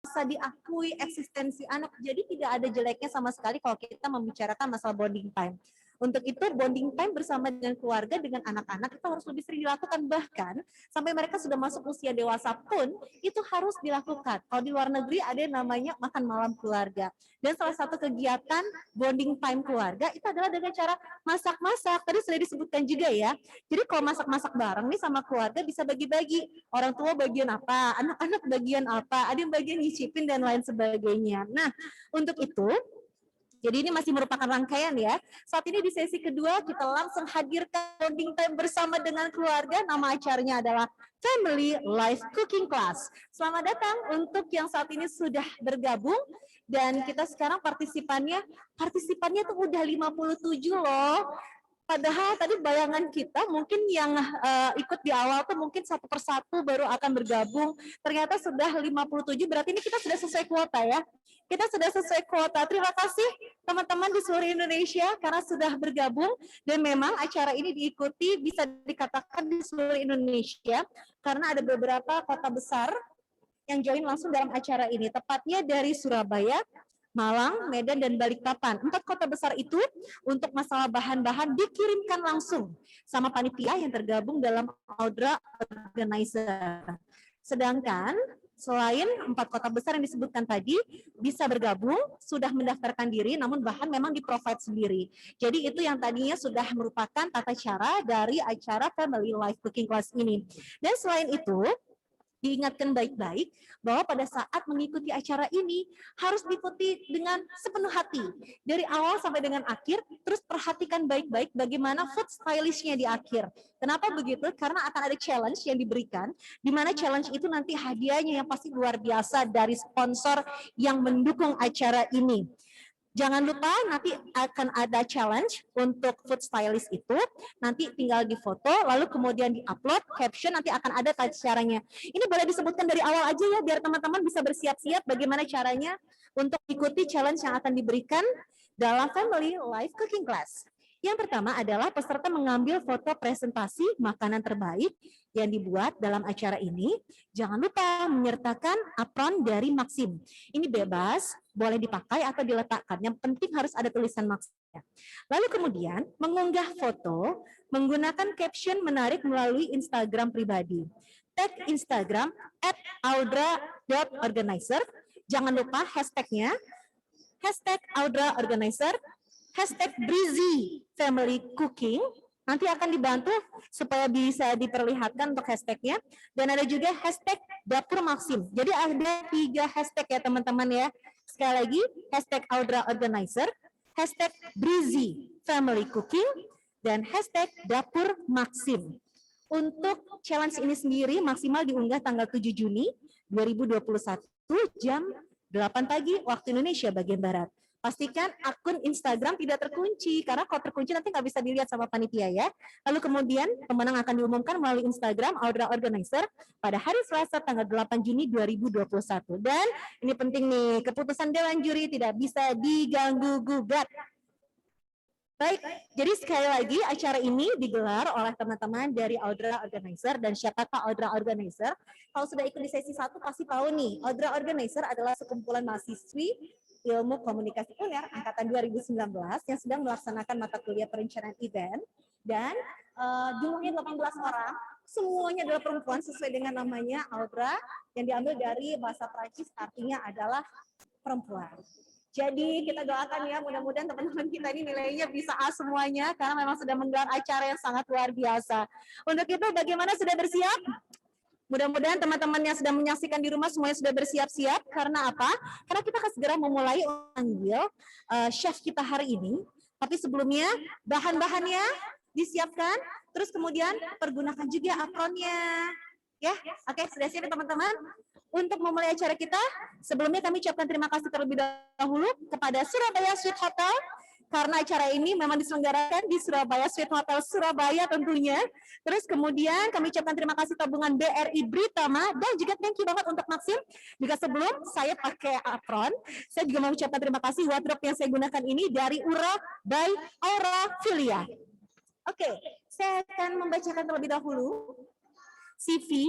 diakui eksistensi anak. Jadi tidak ada jeleknya sama sekali kalau kita membicarakan masalah bonding time. Untuk itu bonding time bersama dengan keluarga, dengan anak-anak itu harus lebih sering dilakukan, bahkan sampai mereka sudah masuk usia dewasa pun itu harus dilakukan. Kalau di luar negeri ada yang namanya makan malam keluarga. Dan salah satu kegiatan bonding time keluarga itu adalah dengan cara masak-masak. Tadi sudah disebutkan juga ya. Jadi kalau masak-masak bareng nih sama keluarga bisa bagi-bagi. Orang tua bagian apa, anak-anak bagian apa, ada yang bagian nyicipin dan lain sebagainya. Nah, untuk itu jadi ini masih merupakan rangkaian ya. Saat ini di sesi kedua kita langsung hadirkan bonding time bersama dengan keluarga. Nama acaranya adalah Family Life Cooking Class. Selamat datang untuk yang saat ini sudah bergabung. Dan kita sekarang partisipannya tuh udah 57 loh. Padahal tadi bayangan kita mungkin yang ikut di awal tuh mungkin satu persatu baru akan bergabung. Ternyata sudah 57, berarti ini kita sudah sesuai kuota ya. Kita sudah sesuai kuota. Terima kasih teman-teman di seluruh Indonesia karena sudah bergabung. Dan memang acara ini diikuti bisa dikatakan di seluruh Indonesia karena ada beberapa kota besar yang join langsung dalam acara ini. Tepatnya dari Surabaya, Malang, Medan, dan Balikpapan. 4 kota besar itu untuk masalah bahan-bahan dikirimkan langsung sama panitia yang tergabung dalam Audra Organizer. Sedangkan selain 4 kota besar yang disebutkan tadi bisa bergabung, sudah mendaftarkan diri, namun bahan memang di-provide sendiri. Jadi itu yang tadinya sudah merupakan tata cara dari acara Family Life Cooking Class ini. Dan selain itu, diingatkan baik-baik bahwa pada saat mengikuti acara ini harus diikuti dengan sepenuh hati dari awal sampai dengan akhir, terus perhatikan baik-baik bagaimana food stylishnya di akhir. Kenapa begitu? Karena akan ada challenge yang diberikan, di mana challenge itu nanti hadiahnya yang pasti luar biasa dari sponsor yang mendukung acara ini. Jangan lupa nanti akan ada challenge untuk food stylist itu, nanti tinggal difoto, lalu kemudian di-upload, caption nanti akan ada caranya. Ini boleh disebutkan dari awal aja ya, biar teman-teman bisa bersiap-siap bagaimana caranya untuk ikuti challenge yang akan diberikan dalam Family Life Cooking Class. Yang pertama adalah peserta mengambil foto presentasi makanan terbaik yang dibuat dalam acara ini. Jangan lupa menyertakan apron dari Maxim. Ini bebas, boleh dipakai atau diletakkan. Yang penting harus ada tulisan Maxim. Lalu kemudian mengunggah foto menggunakan caption menarik melalui Instagram pribadi. Tag Instagram @audra.organizer. Jangan lupa hashtagnya #AudraOrganizer, #Breezy Family Cooking. Nanti akan dibantu supaya bisa diperlihatkan untuk hashtagnya. Dan ada juga #Dapur Maxim. Jadi ada 3 hashtag ya teman-teman ya. Sekali lagi, #AudraOrganizer, #Breezy Family Cooking, dan #Dapur Maxim. Untuk challenge ini sendiri maksimal diunggah tanggal 7 Juni 2021 jam 8 pagi waktu Indonesia bagian Barat. Pastikan akun Instagram tidak terkunci, karena kalau terkunci nanti nggak bisa dilihat sama panitia ya. Lalu kemudian pemenang akan diumumkan melalui Instagram Audra Organizer pada hari Selasa tanggal 8 Juni 2021. Dan ini penting nih, keputusan Dewan Juri tidak bisa diganggu-gugat. Baik, jadi sekali lagi acara ini digelar oleh teman-teman dari Audra Organizer. Dan siapakah Audra Organizer? Kalau sudah ikut di sesi 1 pasti tahu nih, Audra Organizer adalah sekumpulan mahasiswi Ilmu Komunikasi UNER angkatan 2019 yang sedang melaksanakan mata kuliah perencanaan event, dan jumlahnya 18 orang, semuanya adalah perempuan sesuai dengan namanya Audra yang diambil dari bahasa Prancis, artinya adalah perempuan. Jadi kita doakan ya, mudah-mudahan teman-teman kita ini nilainya bisa A semuanya karena memang sudah menggelar acara yang sangat luar biasa. Untuk itu bagaimana, sudah bersiap? Mudah-mudahan teman-teman yang sedang menyaksikan di rumah semuanya sudah bersiap-siap. Karena apa? Karena kita akan segera memulai panggil chef kita hari ini. Tapi sebelumnya bahan-bahannya disiapkan. Terus kemudian pergunakan juga apronnya. Ya, oke, sudah siap teman-teman? Untuk memulai acara kita, sebelumnya kami ucapkan terima kasih terlebih dahulu kepada Surabaya Sweet Hotel, karena acara ini memang diselenggarakan di Surabaya Sweet Hotel Surabaya tentunya. Terus kemudian kami ucapkan terima kasih tabungan BRI Britama, dan juga thank you banget untuk Maxim. Juga sebelum saya pakai apron, saya juga mau ucapkan terima kasih wardrobe yang saya gunakan ini dari Ura by Aura Filia. Oke, saya akan membacakan terlebih dahulu CV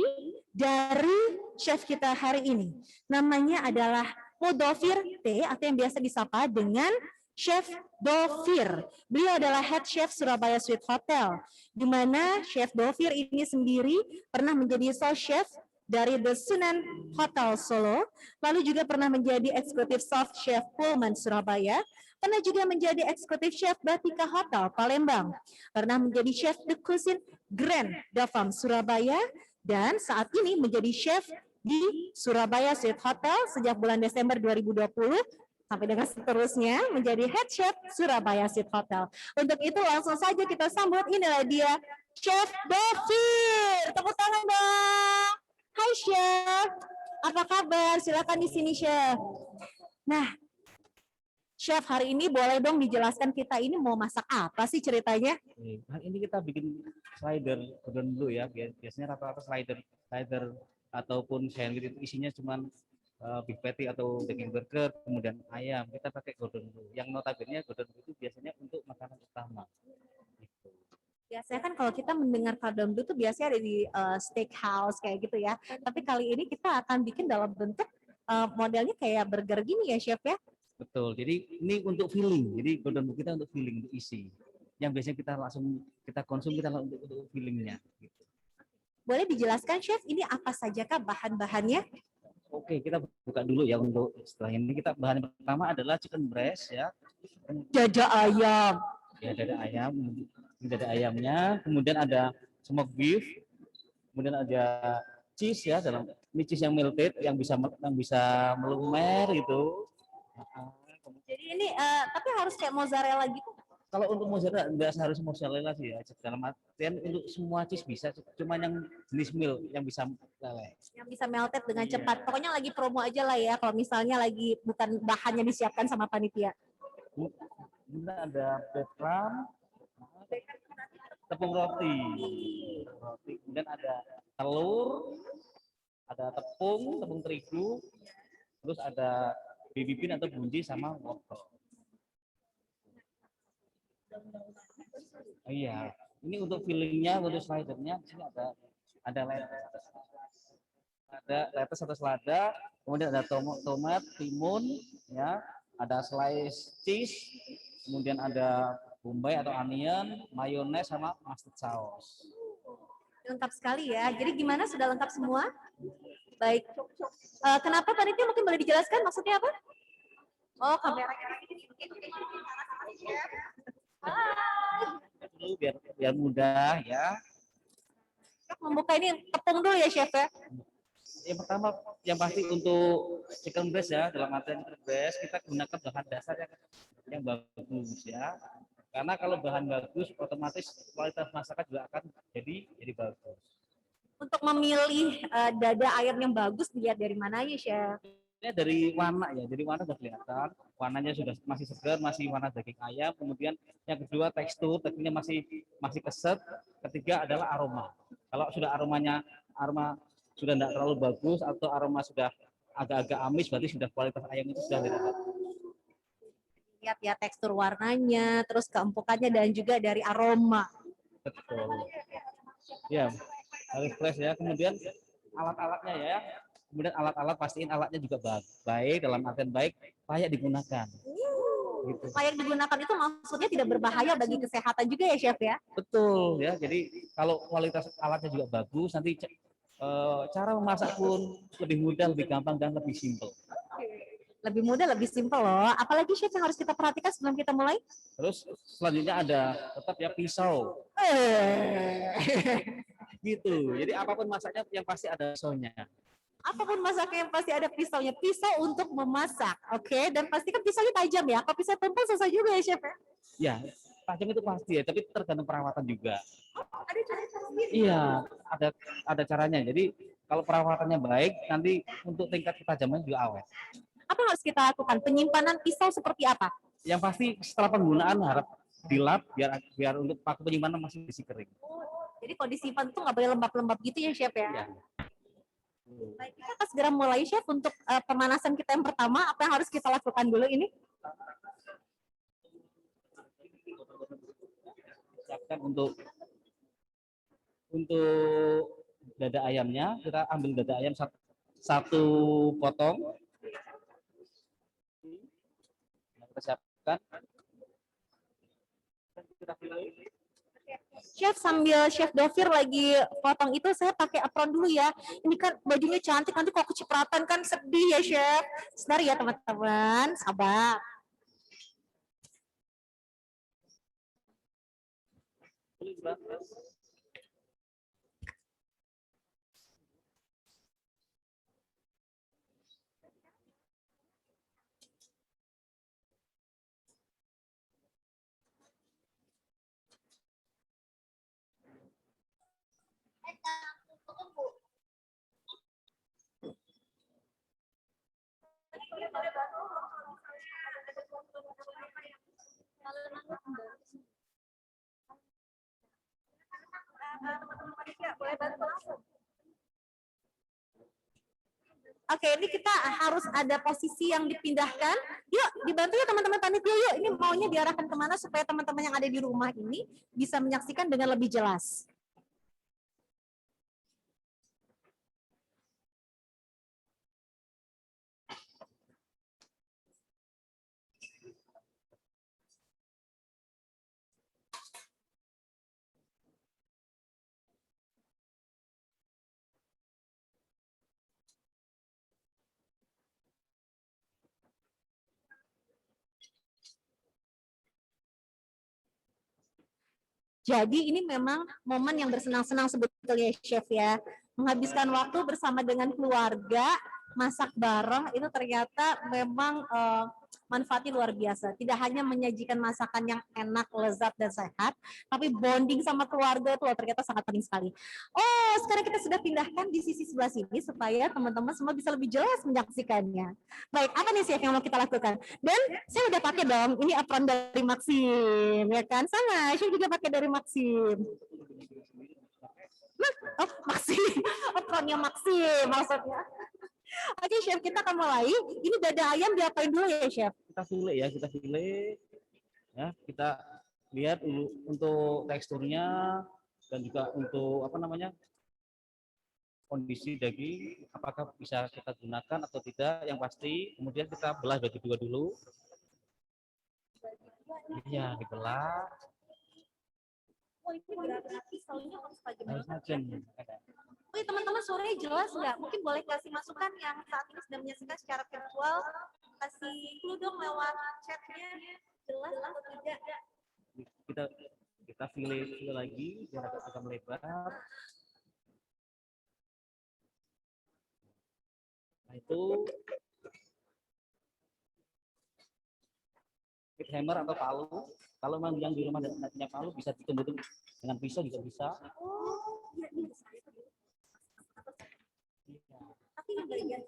dari chef kita hari ini. Namanya adalah Mudofir T atau yang biasa disapa dengan Chef Dovir. Beliau adalah head chef Surabaya Sweet Hotel, di mana Chef Dovir ini sendiri pernah menjadi sous chef dari The Sunan Hotel Solo, lalu juga pernah menjadi eksekutif soft chef Pullman Surabaya, pernah juga menjadi eksekutif chef Batika Hotel Palembang, pernah menjadi chef The Cuisine Grand Dafam Surabaya, dan saat ini menjadi chef di Surabaya Sweet Hotel sejak bulan Desember 2020 sampai dengan seterusnya menjadi head chef Surabaya Sweet Hotel. Untuk itu langsung saja kita sambut, inilah dia Chef Dovir. Tepuk tangan dong. Hai Chef, apa kabar? Silakan di sini Chef. Nah, Chef hari ini boleh dong dijelaskan kita ini mau masak apa sih ceritanya? Hari ini kita bikin slider Gordon Blue ya. Biasanya rata-rata slider ataupun sandwich itu isinya cuma beef patty atau daging burger, kemudian ayam. Kita pakai Gordon Blue. Yang notabene Gordon Blue itu biasanya untuk makanan utama. Gitu. Biasanya kan kalau kita mendengar Gordon Blue itu biasanya ada di steakhouse kayak gitu ya. Tapi kali ini kita akan bikin dalam bentuk modelnya kayak burger gini ya Chef ya? Betul. Jadi ini untuk filling. Jadi Gordon Blue kita untuk filling, untuk isi. Yang biasanya kita langsung kita konsum, kita untuk fillingnya. Gitu. Boleh dijelaskan Chef, ini apa sajakah bahan-bahannya? Oke, kita buka dulu ya untuk setelah ini. Kita bahan pertama adalah chicken breast ya. Dada ayam. Ya, dada ayam. Ini dada ayamnya. Kemudian ada smoked beef. Kemudian ada cheese ya, ini cheese yang melted yang bisa melumer gitu. Jadi ini tapi harus kayak mozzarella gitu. Kalau untuk mozzarella enggak harus mozzarella sih ya. Dalam artian untuk semua cheese bisa, cuma yang jenis milk yang bisa leleh. Yang bisa melted dengan cepat. Pokoknya lagi promo aja lah ya kalau misalnya lagi bukan bahannya disiapkan sama panitia. Kemudian ada breadcrumb, tepung roti. Kemudian ada telur, ada tepung terigu, terus ada baby bean atau bunji sama wortel. Oh iya, ini untuk fillingnya, untuk slidernya di sini ada lettuce atau selada, kemudian ada tomat, timun, ya, ada slice cheese, kemudian ada bombay atau onion, mayones sama mustard sauce. Lengkap sekali ya. Jadi gimana, sudah lengkap semua? Baik. Kenapa panitia mungkin boleh dijelaskan maksudnya apa? Oh, kameranya. Dulu biar mudah ya. Membuka ini tepung dulu ya Chef ya. Yang pertama yang pasti untuk chicken breast ya, dalam artian chicken breast kita gunakan bahan dasar yang bagus ya. Karena kalau bahan bagus otomatis kualitas masakan juga akan jadi bagus. Untuk memilih dada ayam yang bagus dilihat dari mana ya Chef? Ini dari warna ya, jadi warna sudah kelihatan, warnanya sudah masih segar, masih warna daging ayam. Kemudian yang kedua teksturnya masih keset. Ketiga adalah aroma. Kalau sudah aroma sudah tidak terlalu bagus atau aroma sudah agak-agak amis, berarti sudah kualitas ayam itu sudah tidak. Lihat ya tekstur warnanya, terus keempukannya dan juga dari aroma. Betul. Ya, harus fresh ya. Kemudian alat-alatnya ya. Kemudian alat-alat pastiin alatnya juga baik, dalam artian baik, layak digunakan. Gitu. Layak digunakan itu maksudnya tidak berbahaya bagi kesehatan juga ya Chef ya? Betul ya. Jadi kalau kualitas alatnya juga bagus, nanti cara memasak pun lebih mudah, lebih gampang dan lebih simpel. Lebih mudah, lebih simpel loh. Apalagi Chef yang harus kita perhatikan sebelum kita mulai? Terus selanjutnya ada tetap ya pisau. Gitu. Jadi apapun masaknya yang pasti ada pisaunya. Apapun masaknya yang pasti ada pisaunya. Pisau untuk memasak, oke? Dan pastikan pisaunya tajam ya. Kalau pisau tumpul susah juga ya Chef ya? Ya, tajam itu pasti ya, tapi tergantung perawatan juga. Oh, ada cara sendiri? Iya, ada caranya. Jadi kalau perawatannya baik, nanti untuk tingkat ketajaman juga awet. Apa yang harus kita lakukan? Penyimpanan pisau seperti apa? Yang pasti setelah penggunaan harap dilap biar untuk paku penyimpanan masih kering. Jadi kalau disimpan itu nggak boleh lembab-lembab gitu ya Chef ya? Ya. Baik, kita akan segera mulai Chef untuk pemanasan kita yang pertama. Apa yang harus kita lakukan dulu ini? Siapkan untuk dada ayamnya, kita ambil dada ayam satu potong. Kita siapkan. Kita pilih. Chef, sambil Chef Dovir lagi potong itu, saya pakai apron dulu ya. Ini kan bajunya cantik, nanti kok kecipratan kan sedih ya Chef. Sebentar ya teman-teman, sabar. Oke, ini kita harus ada posisi yang dipindahkan. Yuk, dibantu ya teman-teman panitia. Yuk, ini maunya diarahkan kemana supaya teman-teman yang ada di rumah ini bisa menyaksikan dengan lebih jelas. Jadi ini memang momen yang bersenang-senang sebetulnya Chef ya. Menghabiskan waktu bersama dengan keluarga, masak bareng itu ternyata memang manfaatnya luar biasa. Tidak hanya menyajikan masakan yang enak, lezat, dan sehat, tapi bonding sama keluarga itu ternyata sangat penting sekali. Oh, sekarang kita sudah pindahkan di sisi sebelah sini supaya teman-teman semua bisa lebih jelas menyaksikannya. Baik, apa nih Chef yang mau kita lakukan? Dan saya udah pakai dong, ini apron dari Maxim, ya kan? Sama, saya juga pakai dari Maxim. Oh, Maxim, apronnya Maxim maksudnya. Oke, Chef, kita akan mulai. Ini dada ayam diapain dulu ya, Chef? Kita fillet ya, kita fillet. Ya, kita lihat dulu untuk teksturnya dan juga untuk apa namanya? Kondisi daging apakah bisa kita gunakan atau tidak, yang pasti kemudian kita belah bagi dua dulu. Iya, dibelah. Oh, ini berarti pisaunya harus tajam. Oke, teman-teman, suaranya jelas nggak? Mungkin boleh kasih masukan yang saat ini sedang menyaksikan secara virtual, kasih clue dong lewat chatnya, jelas atau tidak? Kita pilih lagi biar agak melebar. Nah, itu hammer atau palu. Kalau memang yang di rumah tidak punya palu, bisa ditumbuk dengan pisau juga bisa. Oh, iya, iya. Tapi yang bagian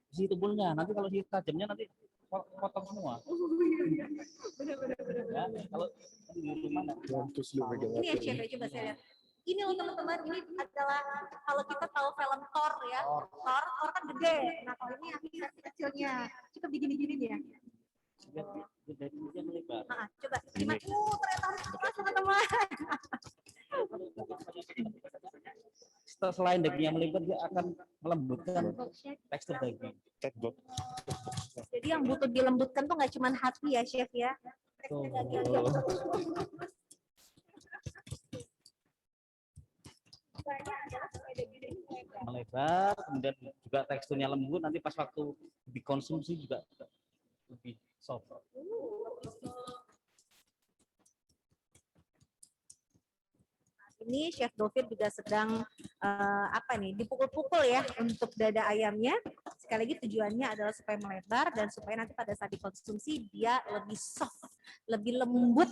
si tubuhnya, nanti kalau si tajamnya nanti potong semua. Ya, kalau di rumah ini ya Chef, ya coba saya lihat. Ini loh teman-teman, ini adalah kalau kita tahu film Thor ya, Thor kan gede. Nah kalau ini yang versi kecilnya, coba begini-gini ya. Nah, coba gimana? Ternyata harus keras teman-teman. Selain dagingnya melipat, dia akan melembutkan tekstur daging. Jadi yang butuh dilembutkan tuh nggak cuma hati ya Chef ya. Melebar, kemudian juga teksturnya lembut, nanti pas waktu dikonsumsi juga lebih soft. Ini Chef Dovir juga sedang apa nih, dipukul-pukul ya untuk dada ayamnya. Sekali lagi tujuannya adalah supaya melebar dan supaya nanti pada saat dikonsumsi dia lebih soft, lebih lembut.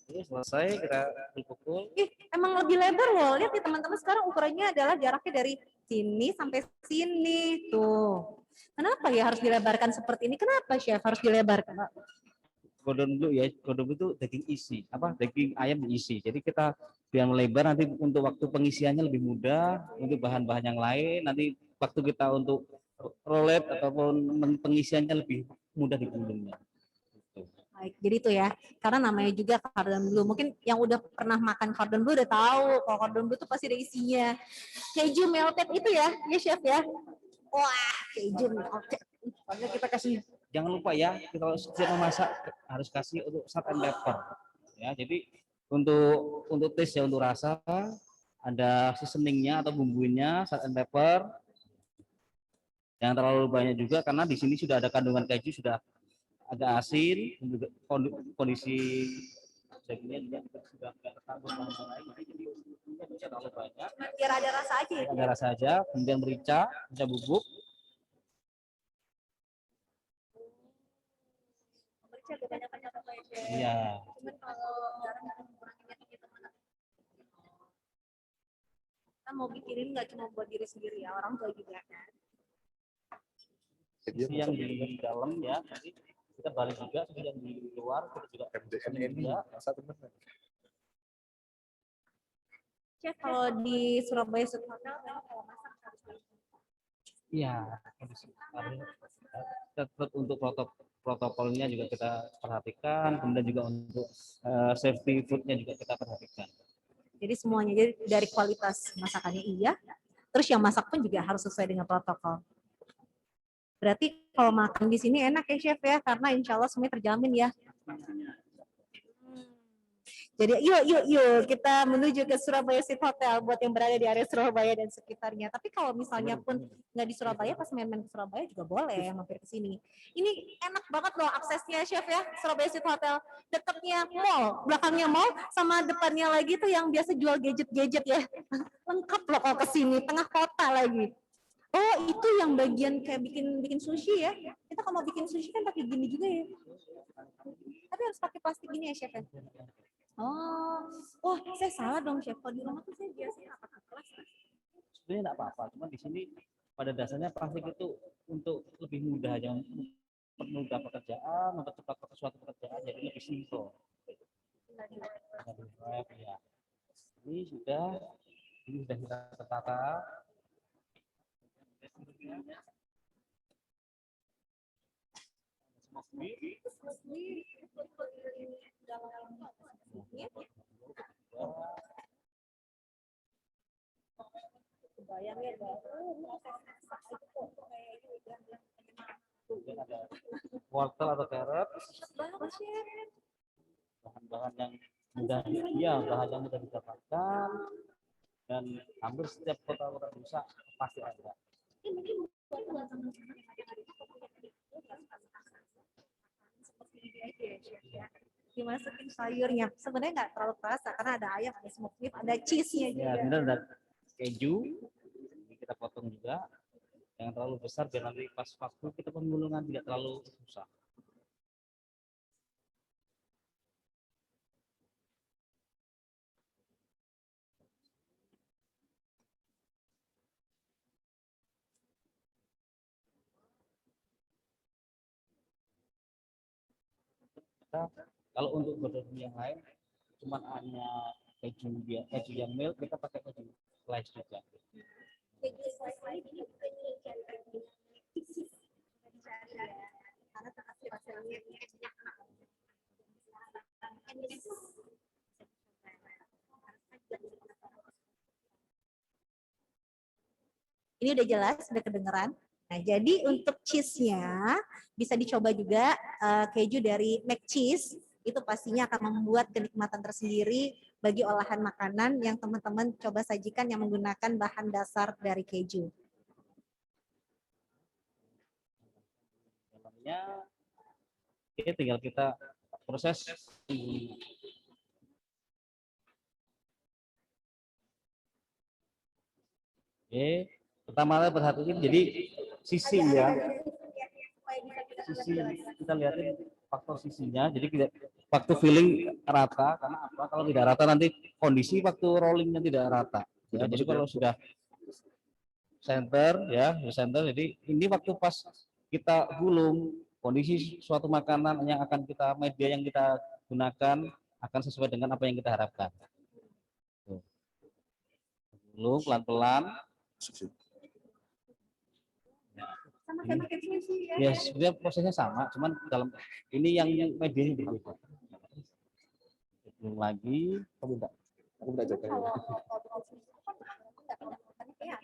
Oke, selesai kita dipukul. Emang lebih lebar loh. Lihat nih teman-teman, sekarang ukurannya adalah jaraknya dari sini sampai sini tuh. Kenapa ya harus dilebarkan seperti ini? Kenapa Chef harus dilebarkan? Godong dulu ya, godong itu daging isi, daging ayam diisi. Jadi kita biar melebar, nanti untuk waktu pengisiannya lebih mudah, untuk bahan-bahan yang lain, nanti waktu kita untuk rolet ataupun pengisiannya lebih mudah digulungnya. Baik, jadi itu ya, karena namanya juga cordon bleu. Mungkin yang udah pernah makan cordon bleu udah tahu kalau cordon bleu itu pasti ada isinya keju melted itu ya, ya chef ya. Wah, keju melted. Makanya kita kasih, jangan lupa ya, kita kalau setiap memasak harus kasih untuk salt and pepper. Ya, jadi untuk taste ya, untuk rasa ada seasoningnya atau bumbunya, salt and pepper. Jangan terlalu banyak juga karena di sini sudah ada kandungan keju, sudah agak asin, juga kondisi dagingnya juga sudah tidak tercampur bahan lain, jadi bisa terlalu banyak. Biar ada rasa aja ya. Ada rasa aja, kemudian merica bubuk. Merica kebanyakan apa ya? Iya. Cuman kalau garam menguranginya kita mana? Kita mau bikinin nggak cuma buat diri sendiri ya, orang tua juga kan. Sisi yang di dalam ya, nanti kita balik juga, sisi yang di luar kita juga MDM ini masa teman. Chef, kalau di Surabaya Street Hotel memang kalau masak harus iya, tetap untuk protokolnya juga kita perhatikan, kemudian juga untuk safety foodnya juga kita perhatikan. jadi semuanya, jadi dari kualitas masakannya iya, terus yang masak pun juga harus sesuai dengan protokol. Berarti kalau makan di sini enak ya chef ya, karena insya Allah semuanya terjamin ya. Jadi yuk kita menuju ke Surabaya Street Hotel buat yang berada di area Surabaya dan sekitarnya. Tapi kalau misalnya pun nggak di Surabaya, pas main-main ke Surabaya juga boleh mampir ke sini. Ini enak banget loh aksesnya chef ya, Surabaya Street Hotel. Dekatnya mall, belakangnya mall, sama depannya lagi tuh yang biasa jual gadget-gadget ya. Lengkap loh kalau ke sini, tengah kota lagi. Oh, itu yang bagian kayak bikin sushi ya. Kita kalau mau bikin sushi kan pakai gini juga ya. Tapi harus pakai plastik gini ya chef ya. Oh, wah saya salah dong chef. Kalau di rumah tuh saya biasanya pakai plastik. Sebenarnya nggak apa-apa, cuma di sini pada dasarnya plastik itu untuk lebih mudah aja, mempermudah pekerjaan, mempercepat suatu pekerjaan, jadi lebih simpel. Ya. Ini sudah kita tertata. Bayangnya ada wortel atau carrot, bahan-bahan yang mudah, ya bahan yang mudah didapatkan, dan hampir setiap kota-kota besar pasti ada. Dimasukin sayurnya, sebenarnya nggak terlalu terasa karena ada ayam, ada smoked beef, ada cheese-nya juga. Ya, benar, ada keju, ini kita potong juga, jangan terlalu besar biar nanti pas waktu kita penggulungan tidak terlalu susah. Kalau untuk berbagai yang lain, cuma hanya keju yang milk, kita pakai keju slice juga. Keju slice ini karena terkasih rasanya ini udah jelas, udah kedengeran. Nah, jadi untuk cheese-nya bisa dicoba juga keju dari McCheese. Itu pastinya akan membuat kenikmatan tersendiri bagi olahan makanan yang teman-teman coba sajikan yang menggunakan bahan dasar dari keju. Dalamnya, oke, tinggal kita proses. Oke, pertama perhatikan jadi sisi ya. Sisi kita lihatin faktor sisinya, jadi kita waktu filling rata, karena apa? Kalau tidak rata nanti kondisi waktu rollingnya tidak rata. Ya, jadi kalau sudah center ya, center, jadi ini waktu pas kita gulung, kondisi suatu makanan yang akan kita, media yang kita gunakan akan sesuai dengan apa yang kita harapkan. Gulung pelan-pelan. Sama kayak pakai sushi ya. Ya sebenarnya prosesnya sama, cuman dalam ini yang medianya berbeda. Belum lagi, Kamu enggak jaga ya.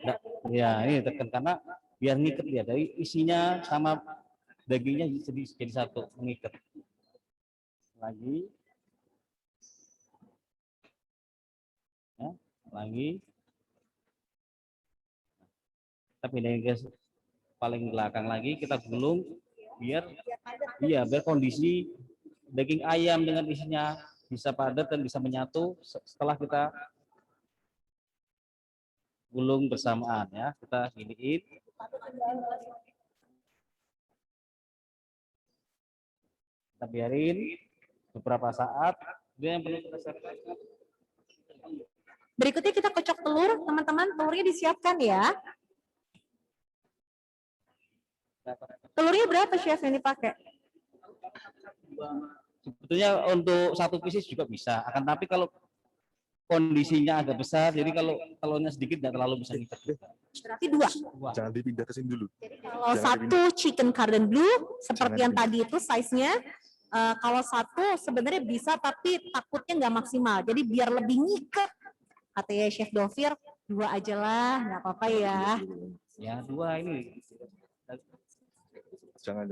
enggak, ya ini tekan karena biar ngiket ya dari isinya sama dagingnya jadi satu mengikat. Lagi, ya, lagi. Tapi ini guys paling belakang lagi kita gulung biar biar kondisi daging ayam dengan isinya bisa padat dan bisa menyatu setelah kita gulung bersamaan ya. Kita giniin. Kita biarin beberapa saat. Dia yang perlu kita siapkan. Berikutnya kita kocok telur, teman-teman. Telurnya disiapkan ya. Telurnya berapa chef yang dipakai? Sebetulnya untuk satu pieces juga bisa. Akan tapi kalau kondisinya agak besar, jadi kalau telurnya sedikit nggak terlalu bisa ngikat. Berarti dua. Jangan dipindah ke sini dulu. Kalau satu chicken cordon bleu seperti yang tadi itu size-nya, kalau satu sebenarnya bisa tapi takutnya nggak maksimal. Jadi biar lebih ngikat, katanya Chef Dovir, dua aja lah, nggak apa-apa ya. Ya dua ini. Jangan.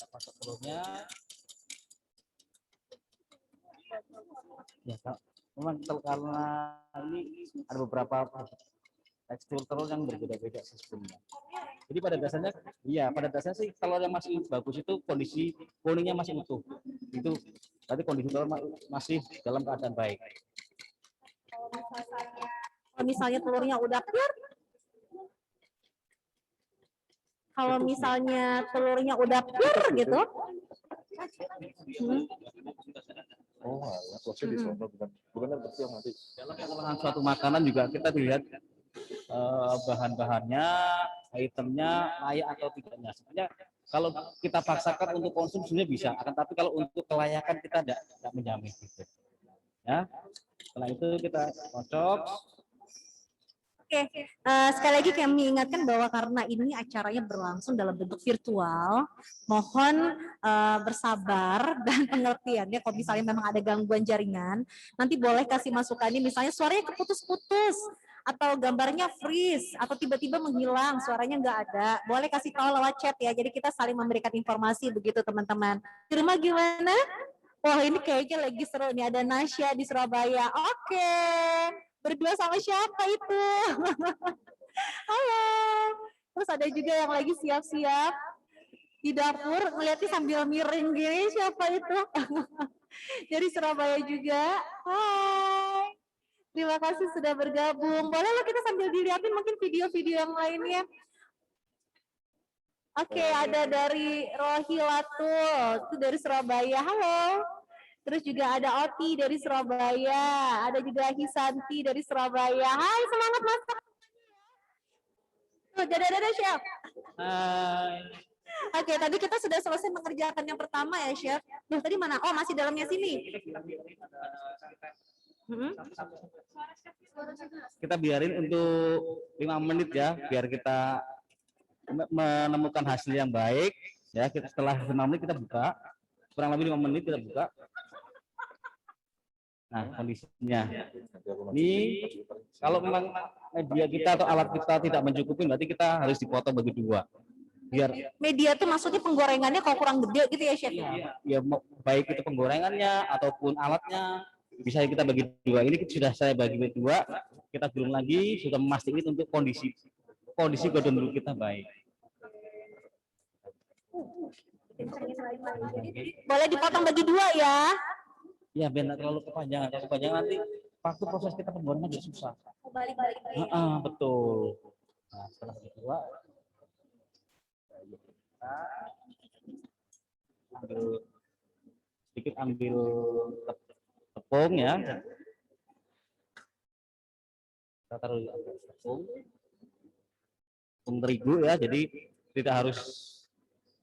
Masuk telurnya. Ya, memang karena ini ada beberapa tekstur telur yang berbeda-beda sebetulnya. Jadi pada dasarnya sih telur yang masih bagus itu kondisi kuningnya masih utuh. Itu berarti kondisi telur masih dalam keadaan baik. Kalau misalnya telurnya udah pur, kalau misalnya telurnya udah pur gitu, Oh, alah, prosesnya di sana bukan seperti yang nanti. Dalam pengolahan suatu makanan juga kita dilihat bahan-bahannya, itemnya layak atau tidaknya. Sebenarnya kalau kita paksakan untuk konsumsinya bisa, akan tapi kalau untuk kelayakan kita tidak menjamin gitu. Ya. Setelah itu kita kocok. Oke, sekali lagi kami ingatkan bahwa karena ini acaranya berlangsung dalam bentuk virtual, mohon bersabar dan pengertiannya kalau misalnya memang ada gangguan jaringan, nanti boleh kasih masukannya misalnya suaranya keputus-putus, atau gambarnya freeze, atau tiba-tiba menghilang, suaranya nggak ada, boleh kasih tahu lewat chat ya, jadi kita saling memberikan informasi begitu teman-teman. Di rumah gimana? Wah ini kayaknya lagi seru nih, ada Nasya di Surabaya. Oke. Berdua sama siapa itu? Halo. Terus ada juga yang lagi siap-siap di dapur, ngeliatnya sambil miring gini, siapa itu? Dari Surabaya juga. Hai. Terima kasih sudah bergabung. Boleh lah kita sambil dilihatin mungkin video-video yang lainnya. Oke, ada dari Rohilatul, itu dari Surabaya. Halo. Terus juga ada Oti dari Surabaya, ada juga Hisanti dari Surabaya. Hai, semangat masak. Tuh, dadah Chef. Hai. Oke, tadi kita sudah selesai mengerjakan yang pertama ya, Chef. Duh, tadi mana? Oh, masih dalamnya sini. Kita biarin untuk 5 menit ya, biar kita menemukan hasil yang baik. Ya, setelah 5 menit kita buka, kurang lebih 5 menit kita buka. Nah, kondisinya. Ini kalau memang media kita atau alat kita tidak mencukupi, berarti kita harus dipotong bagi dua. Biar media tuh maksudnya penggorengannya kalau kurang gede gitu ya, Chef? Ya, baik itu penggorengannya ataupun alatnya bisa kita bagi dua. Ini sudah saya bagi dua. Kita gulung lagi, sudah memastikan untuk kondisi godong dulu kita baik. Boleh dipotong bagi dua ya? Ya, biar tidak terlalu kepanjangan. Kalau kepanjangan nanti waktu proses kita penggorengan jadi susah. Balik-balik. Betul. Nah, setelah kedua, ambil tepung ya. Kita taruh tepung terigu ya. Jadi tidak harus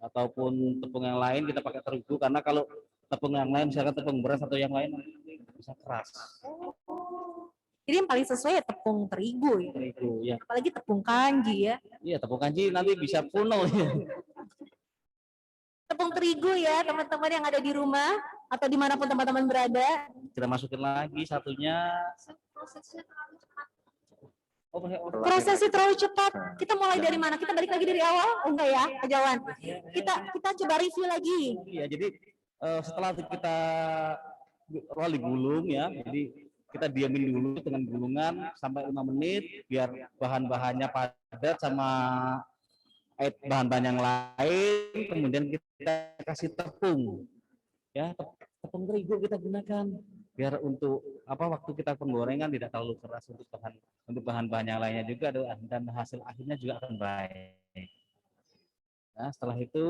ataupun tepung yang lain kita pakai terigu, karena kalau tepung yang lain misalkan tepung beras atau yang lain bisa keras. Jadi yang paling sesuai ya tepung terigu ya. Terigu ya. Apalagi tepung kanji ya. Iya, tepung kanji nanti bisa kuno ya. Tepung terigu ya teman-teman yang ada di rumah atau dimanapun teman-teman berada. Kita masukin lagi satunya. Prosesnya terlalu cepat. Kita mulai dari mana? Kita balik lagi dari awal? Oh enggak ya, kejauhan. Kita coba review lagi. Iya, jadi setelah kita rolling gulung ya, jadi kita diamin dulu dengan gulungan sampai 5 menit biar bahan-bahannya padat sama bahan-bahan yang lain, kemudian kita kasih tepung ya, tepung terigu kita gunakan biar untuk waktu kita penggorengan tidak terlalu keras untuk bahan-bahan yang lainnya juga, dan hasil akhirnya juga akan baik. Nah, setelah itu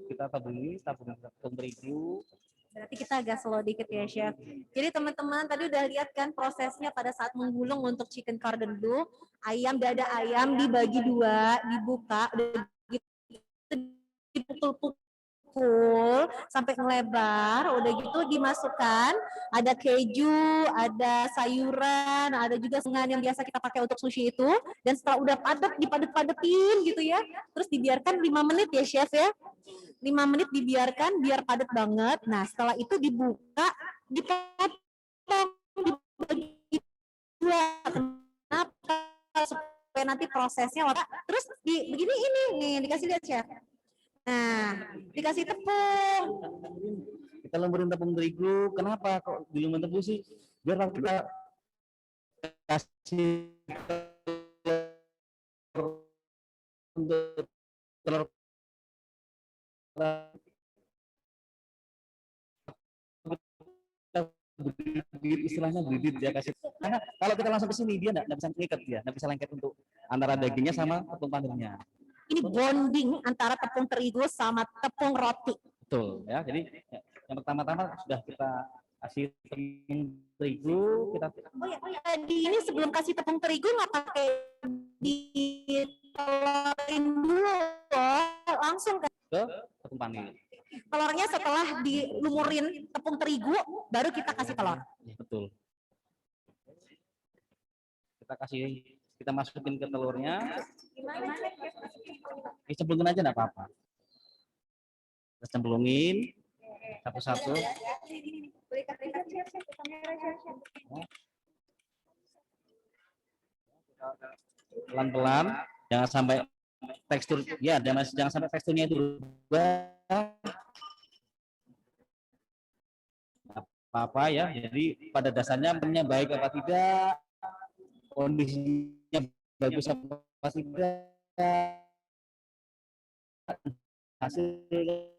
kita taburi tepung terigu. Berarti kita agak slow dikit ya, Chef. Jadi teman-teman tadi udah lihat kan prosesnya pada saat menggulung untuk chicken cordon bleu. Dada ayam dibagi 2, dibuka, udah gitu dipukul sampai ngelebar, udah gitu dimasukkan, ada keju, ada sayuran, ada juga sengan yang biasa kita pakai untuk sushi itu, dan setelah udah padat dipadet-padetin gitu ya, terus dibiarkan 5 menit ya Chef ya. 5 menit dibiarkan biar padat banget. Nah, setelah itu dibuka, dipotong, dibagi 2. Kenapa? Supaya nanti prosesnya terus begini ini nih dikasih lihat Chef. Nah, dikasih tepung. Kita lemburin tepung terigu. Kenapa kok dilumurin tepung sih? Biar kita kasih untuk telur istilahnya bridit dia kasih, karena kalau kita langsung ke sini dia nggak bisa ngikat, dia nggak bisa lengket untuk antara dagingnya sama tepung panirnya. Ini bonding antara tepung terigu sama tepung roti. Betul ya, jadi yang pertama-tama sudah kita kasih tepung terigu, kita Tadi ini sebelum kasih tepung terigu nggak pakai ditelorin dulu langsung ke tepung panir. Telurnya setelah dilumurin tepung terigu baru kita kasih telur. Ya, betul. Kita masukin ke telurnya. Dicemplungin aja enggak apa-apa. Kita cemplungin satu-satu. Pelan-pelan, jangan sampai jangan sampai teksturnya itu berubah. Apa ya, jadi pada dasarnya bentuknya baik apa tidak, kondisinya bagus apa tidak, hasil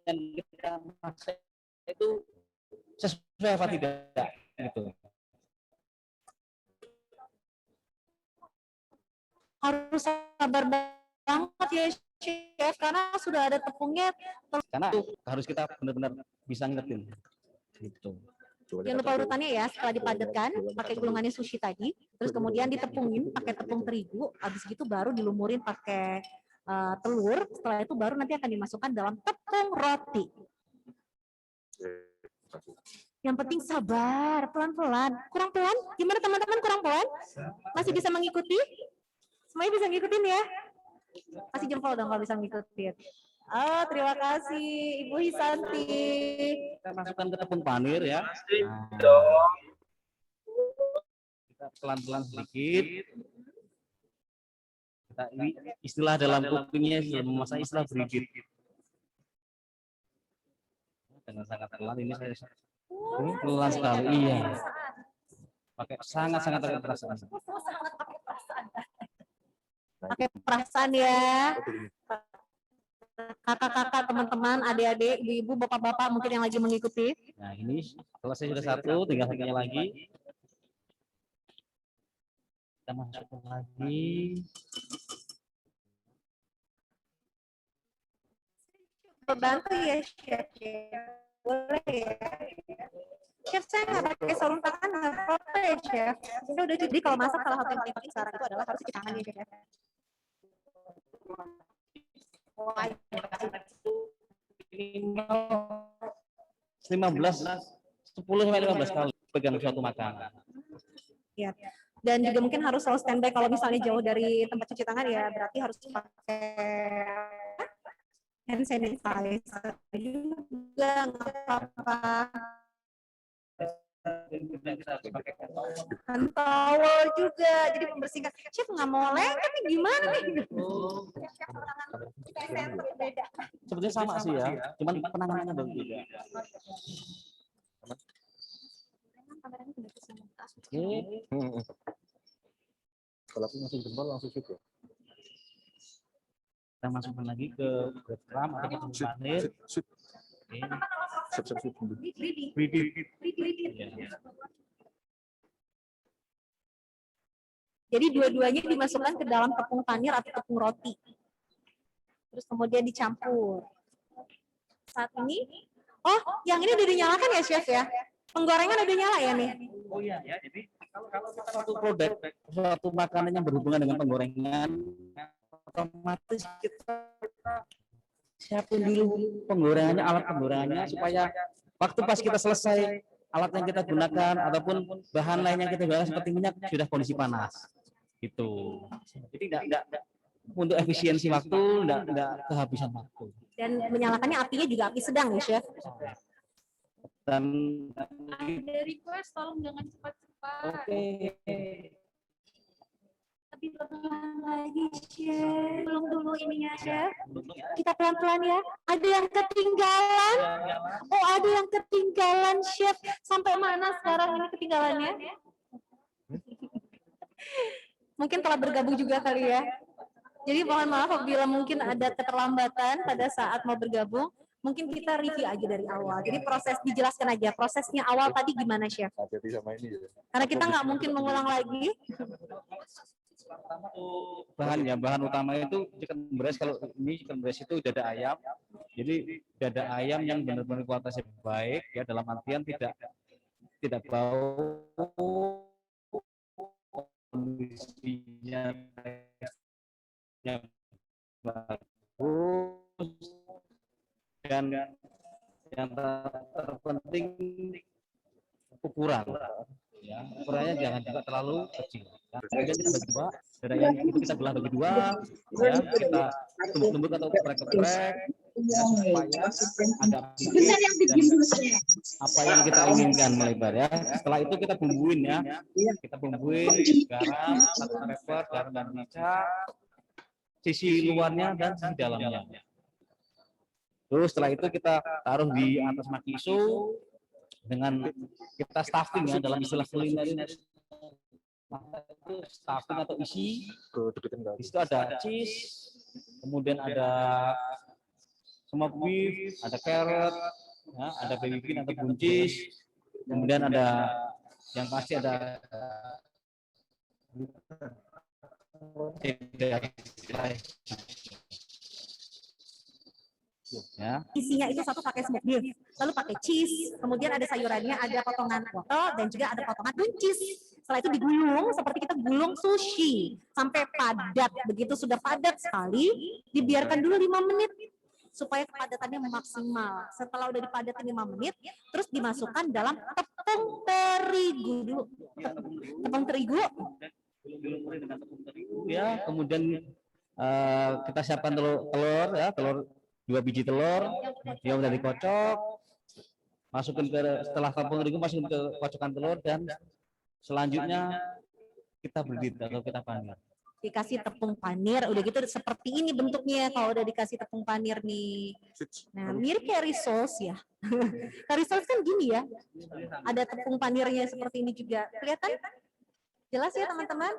yang kita masak itu sesuai apa tidak gitu. Harus sabar banget ya Chef karena sudah ada tepungnya. Karena itu harus kita benar-benar bisa ngertiin gitu. Jangan lupa urutannya ya, setelah dipadatkan pakai gulungannya sushi tadi, terus kemudian ditepungin pakai tepung terigu, habis gitu baru dilumurin pakai telur, setelah itu baru nanti akan dimasukkan dalam tepung roti. Yang penting sabar, pelan-pelan. Kurang pelan? Gimana teman-teman, kurang pelan? Masih bisa mengikuti? Semuanya bisa ngikutin ya? Kasih jempol dong kalau bisa ngikutin. Oh, terima kasih Ibu Hisanti. Kita masukkan ke tepung panir ya. Nah, kita pelan-pelan sedikit. Kita ini istilah dalam cookingnya memasak istilah brigit. Dengan sangat pelan ini saya pelan sekali. Iya. Sangat pakai perasaan. Pakai perasaan ya. Kakak-kakak, teman-teman, adik-adik, ibu-ibu, bapak-bapak mungkin yang lagi mengikuti. Nah, ini selesai sudah satu, tinggal satunya lagi. Kita masukkan lagi. Bantu ya, Chef. Boleh ya. Chef, saya nggak pakai sarung tangan, nggak apa-apa ya, Chef. Udah jadi kalau masak salah satu yang paling penting sekarang itu adalah harus cuci tangan ya, Chef. 10 sampai 15 kali pegang suatu makanan. Ya. Dan juga mungkin harus selalu standby kalau misalnya jauh dari tempat cuci tangan ya berarti harus pakai hand sanitizer juga nggak apa-apa. Hand towel juga, jadi membersihkan. Chef nggak mau lem tapi gimana nih? Beda. Sebetulnya sama sih ya, cuman penanganannya berbeda. Kalau aku langsung jempol langsung shoot ya. Kita masukkan lagi ke breadcrumb atau ke panir. Shoot. Siap. Jadi dua-duanya dimasukkan ke dalam tepung panir atau tepung roti. Terus kemudian dicampur. Saat ini, oh yang ini udah dinyalakan ya Chef ya? Penggorengan udah nyala ya nih? Oh iya ya, jadi kalau suatu produk, suatu makanan yang berhubungan dengan penggorengan, otomatis kita siapin dulu penggorengannya, alat penggorengannya supaya waktu pas kita selesai alat yang kita gunakan ataupun bahan lain yang kita gunakan seperti minyak sudah kondisi panas. Gitu. Jadi tidak untuk efisiensi waktu, tidak kehabisan waktu. Dan menyalakannya apinya juga api sedang ya Chef? Dan ada request tolong jangan cepat-cepat. oke. Tapi pelan lagi Chef. Belum dulu ininya Chef. Kita pelan-pelan ya. Ada yang ketinggalan? Oh ada yang ketinggalan Chef. Sampai mana sekarang ini ketinggalannya? Mungkin telah bergabung juga kali ya. Jadi mohon maaf apabila mungkin ada keterlambatan pada saat mau bergabung. Mungkin kita review aja dari awal. Jadi proses dijelaskan aja. Prosesnya awal tadi gimana Chef? Hati-hati sama ini ya. Karena kita nggak mungkin mengulang lagi. Bahan utama itu chicken breast. Kalau ini chicken breast itu dada ayam. Jadi dada ayam yang benar-benar kualitasnya baik ya, dalam artian tidak bau, kondisinya yang bagus, dan yang terpenting ukuran. Ya, ukurannya jangan juga terlalu kecil. Ya. Kemudian kita bagi dua, dada ayam itu kita belah bagi dua, ya, kita tumbuk-tumbuk atau geprek-geprek, ya, supaya agak sedikit dan apa yang kita inginkan melebar ya. Setelah itu kita bumbuin ya, kita bumbuin garam, satu pepper, garam dan merica, sisi luarnya dan sisi dalamnya. Terus setelah itu kita taruh di atas makisu dengan kita stuffing ya, dalam istilah kuliner itu stuffing atau isi. Di situ ada cheese, kemudian ada smoked beef, ada carrot, ya, ada baby bean atau buncis, kemudian ada yang pasti ada ya. Isinya itu satu pakai smoked beef, lalu pakai cheese, kemudian ada sayurannya, ada potongan wortel dan juga ada potongan buncis. Setelah itu digulung seperti kita gulung sushi sampai padat. Begitu sudah padat sekali, dibiarkan dulu 5 menit supaya kepadatannya maksimal. Setelah udah dipadatin 5 menit, terus dimasukkan dalam tepung terigu dulu. Tepung terigu. Ya, kemudian kita siapkan telur ya, 2 biji telur yang udah dikocok, masukin ke setelah tepung terigu masukin ke kocokan telur dan selanjutnya kita berbit atau kita panir. Dikasih tepung panir, udah gitu seperti ini bentuknya kalau udah dikasih tepung panir nih. Nah, mirip kayak rissoles ya. Rissoles kan gini ya. Ada tepung panirnya seperti ini juga. Kelihatan? Jelas ya teman-teman?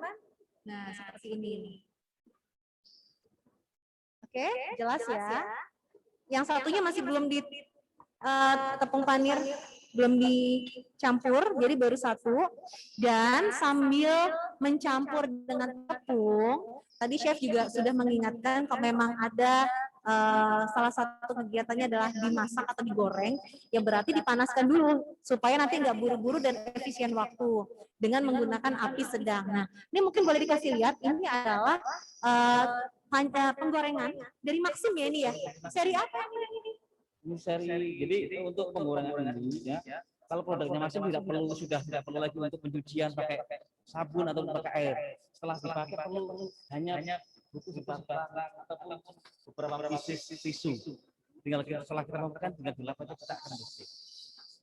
Nah, seperti ini. Oke, jelas ya. Yang satunya masih belum di tepung panir, belum dicampur, jadi baru satu. Dan sambil mencampur dengan tepung, tadi chef juga sudah mengingatkan kalau memang ada salah satu kegiatannya adalah dimasak atau digoreng, ya berarti dipanaskan dulu supaya nanti nggak buru-buru dan efisien waktu dengan menggunakan api sedang. Nah, ini mungkin boleh dikasih lihat, ini adalah penggorengan dari Maxim ya ini ya. Seri apa ini? Ini seri. Jadi untuk penggorengan ini ya, kalau produknya Maxim tidak perlu lagi untuk pencucian pakai sabun atau pakai air. Setelah dipakai perlu hanya butuh dibakar ataupun beberapa pieces tisu. Setelah kita memakan dengan dilap aja kita akan bersih.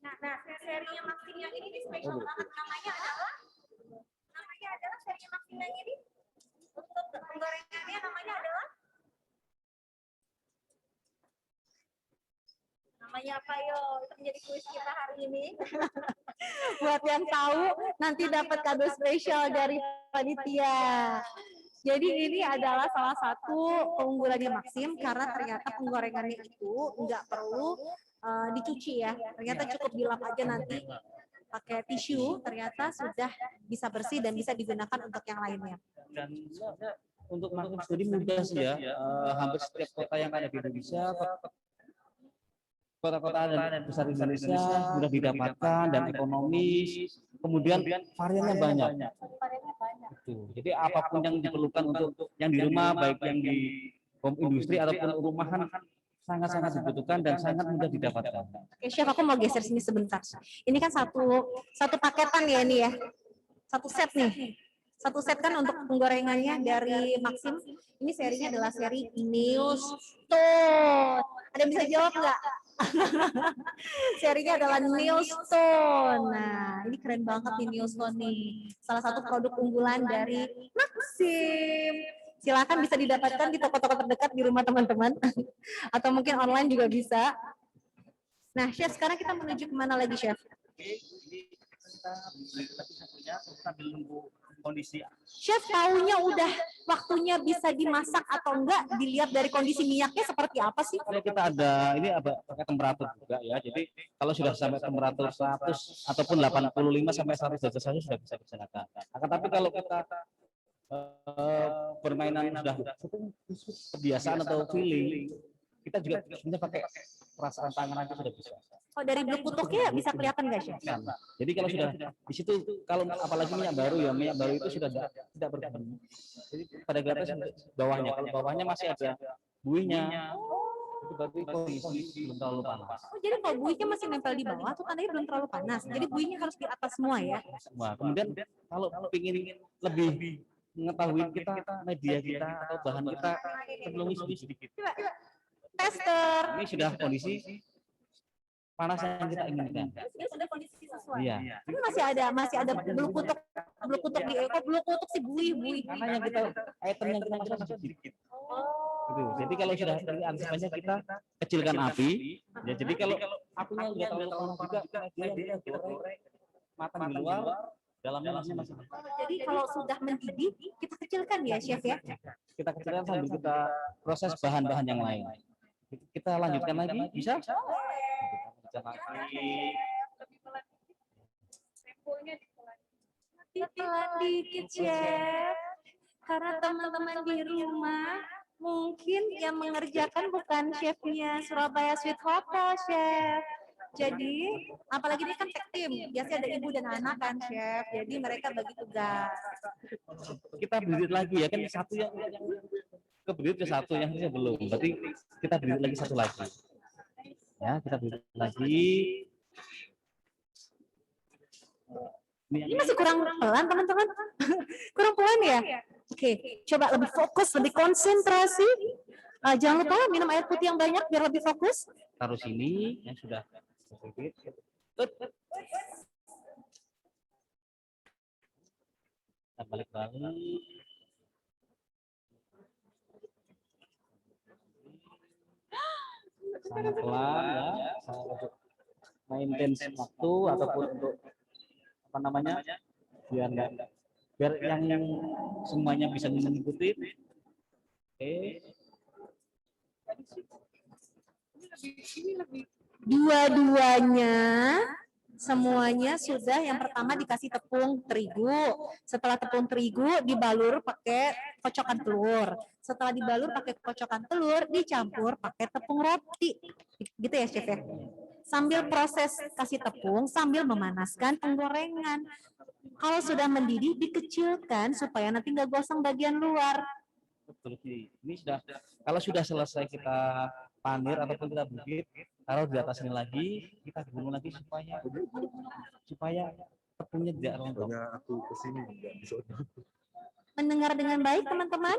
Nah, serinya Maxim yang ini spesial banget. Namanya adalah serinya Maxim yang ini. Untuk penggorengannya namanya adalah namanya apa yo? Itu menjadi kuis kita hari ini. Buat yang tahu nanti dapat kado spesial dari panitia. Jadi ini adalah salah satu keunggulannya Maxim karena ternyata penggorengannya itu nggak perlu dicuci ya. Ternyata cukup dilap aja nanti pakai tisu, ternyata sudah bisa bersih dan bisa digunakan untuk yang lainnya. Dan untuk Maxim studi mudah sih ya. Hampir setiap kota yang ada di Indonesia, kota-kota dan besar di Indonesia mudah didapatkan dan ekonomis. Kemudian variannya banyak. Jadi apapun yang diperlukan untuk yang di rumah, baik yang di industri ataupun rumahan, sangat-sangat dibutuhkan dan sangat mudah didapatkan. Oke, Chef, aku mau geser sini sebentar. Ini kan satu paketan ya ini ya, satu set nih. Satu set kan untuk penggorengannya dari Maxim. Ini serinya adalah seri Neostone. Ada yang bisa jawab nggak? Serinya adalah Neostone. Nah, ini keren banget nih Neostone nih. Salah satu produk unggulan dari Maxim. Silakan bisa didapatkan di toko-toko terdekat di rumah teman-teman. Atau mungkin online juga bisa. Nah, Chef, sekarang kita menuju kemana lagi, Chef? Sambil nunggu kondisi. Chef, taunya udah waktunya bisa dimasak atau enggak dilihat dari kondisi minyaknya seperti apa sih? Kalau kita ada, ini pakai temperatur juga ya. Jadi kalau sudah sampai temperatur 100 ataupun 85 sampai 100 derajat Celcius sudah bisa digunakan. Akan tapi kalau kita permainan sudah kebiasaan atau feeling, kita juga sebenarnya pakai perasaan tangan aja sudah bisa. Oh, dari blue kutuknya bisa kelihatan nggak, Chef? Jadi kalau sudah di situ, kalau apalagi minyak baru ya, minyak baru itu sudah tidak berbunyi. Jadi pada garis bawahnya, kalau bawahnya masih ada buihnya, itu berarti kondisi belum terlalu panas. Oh, jadi kalau buihnya masih nempel di bawah, tuh tandanya belum terlalu panas. Jadi buihnya harus di atas semua ya? Semua. Kemudian kalau ingin lebih mengetahui kita media kita atau bahan kita perlu sedikit. Tester. Ini sudah kondisi panas yang kita inginkan. Ini sudah kondisi sesuai. Iya. Tapi masih ada blue kutuk di blue kutuk si buih. Karena yang kita item yang kita masukkan sedikit. Gitu. Jadi kalau sudah antisipasinya kita kecilkan api. Ya, jadi kalau apinya nggak terlalu panas juga, dia kita goreng matang di luar, dalamnya masih. Jadi kalau sudah mendidih, kita kecilkan ya, Chef ya? Kita kecilkan sambil kita proses bahan-bahan yang lain. Kita lanjutkan lagi, bisa? Ditelan dikit, Chef. Karena teman-teman di rumah mungkin yang mengerjakan bukan chefnya Surabaya Sweet Hotel, Chef. Jadi, apalagi ini kan tag team, biasanya ada ibu dan anak kan, Chef. Jadi mereka bagi tugas. Kita berdiri lagi ya, kan satu yang berdiri ke satu, yang harusnya belum. Berarti kita berdiri lagi satu lagi. Ya, kita berdiri lagi. Ini masih kurang pelan, teman-teman. Kurang pelan ya? Oke, coba lebih fokus, lebih konsentrasi. Jangan lupa minum air putih yang banyak biar lebih fokus. Taruh sini, yang sudah sedikit. Kita balik-balik. Sangat pelan ya, untuk maintain waktu ataupun untuk apa namanya, biar yang semuanya bisa mengikuti. Oke. Dua-duanya semuanya sudah. Yang pertama dikasih tepung terigu. Setelah tepung terigu dibalur pakai kocokan telur. Setelah dibalur pakai kocokan telur dicampur pakai tepung roti. Gitu ya, Chef ya? Sambil proses kasih tepung sambil memanaskan penggorengan. Kalau sudah mendidih dikecilkan supaya nanti nggak gosong bagian luar. Betul sih. Ini sudah, kalau sudah selesai kita panir ataupun kita bukit, taruh di atas ini lagi, kita gulung lagi supaya tepungnya tidak rontok. Makanya aku kesini nggak bisa. Mendengar dengan baik teman-teman?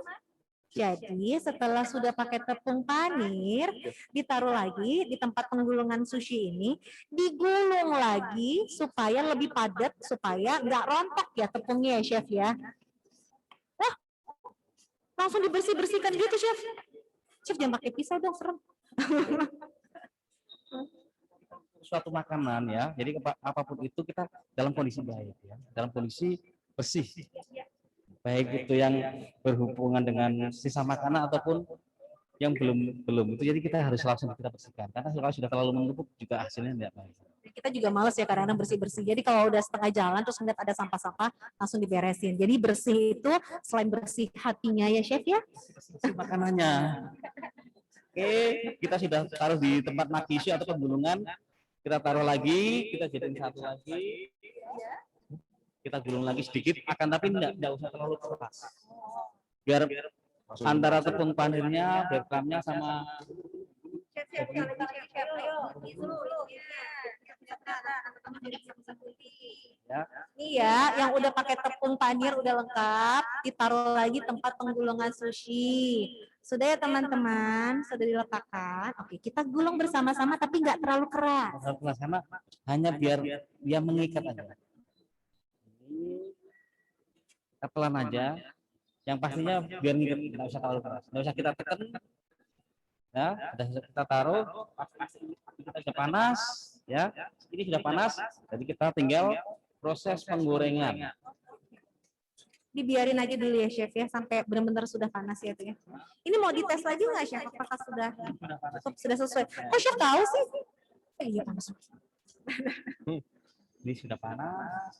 Jadi setelah sudah pakai tepung panir, ditaruh lagi di tempat penggulungan sushi ini, digulung lagi supaya lebih padat, supaya nggak rontok ya tepungnya ya chef ya. Wah, langsung dibersih-bersihkan gitu chef. Chef jangan pakai pisau dong, serem. Suatu makanan ya, jadi apapun itu kita dalam kondisi baik ya, dalam kondisi bersih. Baik itu yang berhubungan dengan sisa makanan ataupun yang belum itu, jadi kita harus langsung kita bersihkan karena kalau sudah terlalu menumpuk juga hasilnya tidak baik. Kita juga males ya kadang-kadang bersih-bersih. Jadi kalau udah setengah jalan terus ngeliat ada sampah-sampah langsung diberesin. Jadi bersih itu selain bersih hatinya ya chef ya. Bersih makanannya. Oke, kita sudah taruh di tempat makishu atau penggulungan. Kita taruh lagi, kita jadiin satu lagi. Kita gulung lagi sedikit, akan tapi tidak usah terlalu keras. Biar antara tepung panirnya, breadcrumbnya sama ya. Iya, yang udah pakai tepung panir udah lengkap, ditaruh lagi tempat penggulungan sushi. Sudah ya teman-teman, sudah diletakkan. Oke, kita gulung bersama-sama tapi nggak terlalu keras. Karena hanya biar dia mengikat aja. Kita pelan aja. Yang pastinya biar ngikat, nggak usah terlalu keras. Nggak usah kita tekan. Ya, sudah kita taruh. Kita sudah panas. Ya, ini sudah panas. Jadi kita tinggal proses penggorengan. Dibiarin aja dulu ya chef ya sampai benar-benar sudah panas ya tuh ya. Ini mau dites lagi nggak chef? Apakah sudah sesuai? Kok chef tahu sih? Iya panas. Ini sudah panas.